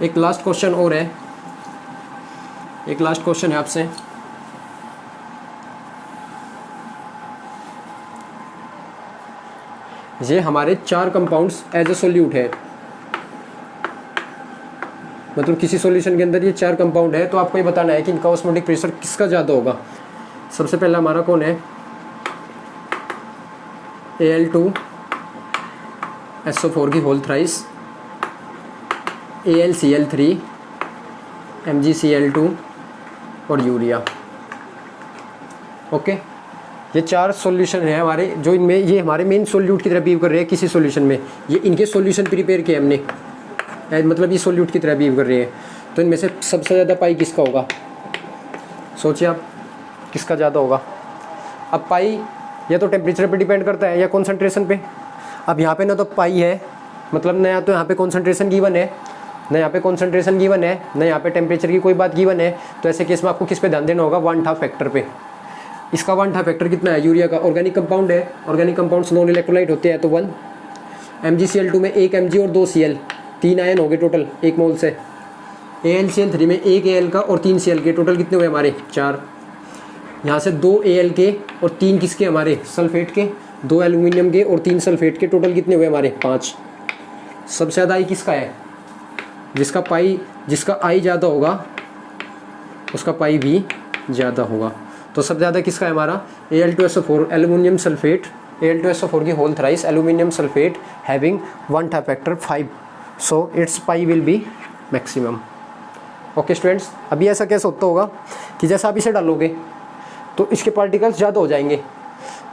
एक लास्ट क्वेश्चन और है, एक लास्ट क्वेश्चन है आपसे। ये हमारे 4 कंपाउंड्स एज ए सोल्यूट है, मतलब किसी सॉल्यूशन के अंदर ये 4 कंपाउंड है, तो आपको ये बताना है कि इनका ऑस्मोटिक प्रेशर किसका ज़्यादा होगा। सबसे पहला हमारा कौन है, Al2SO4 की होल थ्राइस, AlCl3, MgCl2 और यूरिया। ओके, ये 4 सॉल्यूशन है हमारे, जो इनमें ये हमारे मेन सॉल्यूट की तरह बिहेव कर रहे हैं किसी सॉल्यूशन में। ये इनके सॉल्यूशन प्रिपेयर किए हमने, मतलब ये सॉल्यूट की तरह बिहेव कर रहे हैं। तो इनमें से सबसे ज़्यादा पाई किसका होगा, सोचिए आप किसका ज़्यादा होगा। अब पाई या तो टेम्परेचर पे डिपेंड करता है या कॉन्सेंट्रेशन पे। अब यहाँ पे ना तो पाई है, मतलब नया तो यहाँ पे कॉन्सेंट्रेशन गिवन है, ना यहाँ पे कॉन्सेंट्रेशन गिवन है, ना यहाँ पे टेम्परेचर की कोई बात गिवन है। तो ऐसे केस में आपको किस पे ध्यान देना होगा, 1/2 फैक्टर पे। इसका 1/2 फैक्टर कितना है, यूरिया का ऑर्गेनिक कंपाउंड है, ऑर्गेनिक कंपाउंड्स नॉन इलेक्ट्रोलाइट होते हैं, तो 1। MgCl2 में 1 Mg और 2 Cl, 3 आयन हो गए टोटल 1 मोल से। AlCl3 में 1 Al का और 3 Cl के, टोटल कितने हुए हमारे 4। यहाँ से 2 Al के और 3 किसके हमारे सल्फेट के, 2 एल्यूमिनियम के और 3 सल्फेट के, टोटल कितने हुए हमारे 5। सबसे ज़्यादा आई किसका है, जिसका आई ज़्यादा होगा उसका पाई भी ज़्यादा होगा। तो सबसे ज़्यादा किसका है हमारा, Al2SO4 एल्यूमिनियम सल्फेट, Al2SO4 की whole thrice aluminium sulphate having 1/2 factor 5, so it's pi will be maximum. Okay students, अभी ऐसा कैसे होता होगा कि जैसा आप इसे डालोगे तो इसके पार्टिकल्स ज़्यादा हो जाएंगे।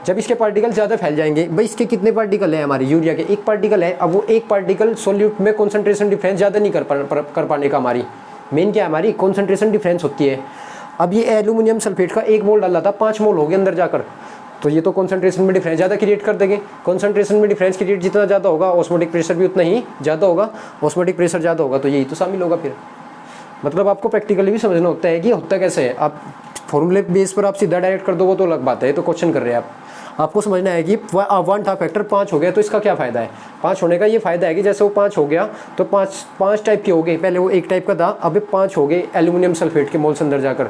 जब इसके पार्टिकल ज़्यादा फैल जाएंगे, भाई इसके कितने पार्टिकल हैं हमारे यूरिया के, 1 पार्टिकल है। अब वो 1 पार्टिकल सॉल्यूट में कॉन्सेंट्रेशन डिफरेंस ज़्यादा नहीं कर पाने का हमारी मेन क्या है, हमारी कॉन्सेंट्रेशन डिफरेंस होती है। अब ये एल्यूमिनियम सल्फेट का 1 मोल डाला था, 5 मोल हो गए अंदर जाकर, तो ये तो कॉन्सेंट्रेशन में डिफरेंस ज़्यादा क्रिएट कर देंगे। कॉन्सेंट्रेशन में डिफरेंस क्रिएट जितना ज़्यादा होगा, ऑस्मोटिक प्रेशर भी उतना ही ज़्यादा होगा। ऑस्मोटिक प्रेशर ज़्यादा होगा तो यही तो शामिल होगा फिर। मतलब आपको प्रैक्टिकली भी समझना होता है कि होता कैसे है। आप फॉर्मूले बेस पर आप सीधा डायरेक्ट कर दो वो तो अलग बात है, तो क्वेश्चन कर रहे हैं आप। आपको समझना है कि 1/2 फैक्टर 5 हो गया तो इसका क्या फ़ायदा है। 5 होने का ये फ़ायदा है कि जैसे वो 5 हो गया तो 5 टाइप के हो गए, पहले वो 1 टाइप का था, अब 5 हो गए एल्यूमिनियम सल्फेट के मोल्स अंदर जाकर,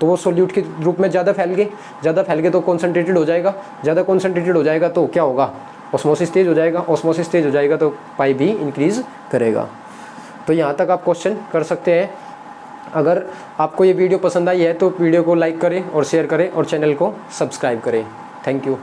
तो वो सोल्यूट के रूप में ज़्यादा फैल गए तो कॉन्सेंट्रेटेड हो जाएगा। ज़्यादा कॉन्सेंट्रेटेड हो जाएगा तो क्या होगा, ऑस्मोसिस तेज हो जाएगा। ऑस्मोसिस तेज हो जाएगा तो पाई भी इंक्रीज़ करेगा। तो यहाँ तक आप क्वेश्चन कर सकते हैं। अगर आपको ये वीडियो पसंद आई है तो वीडियो को लाइक करें और शेयर करें और चैनल को सब्सक्राइब करें। Thank you.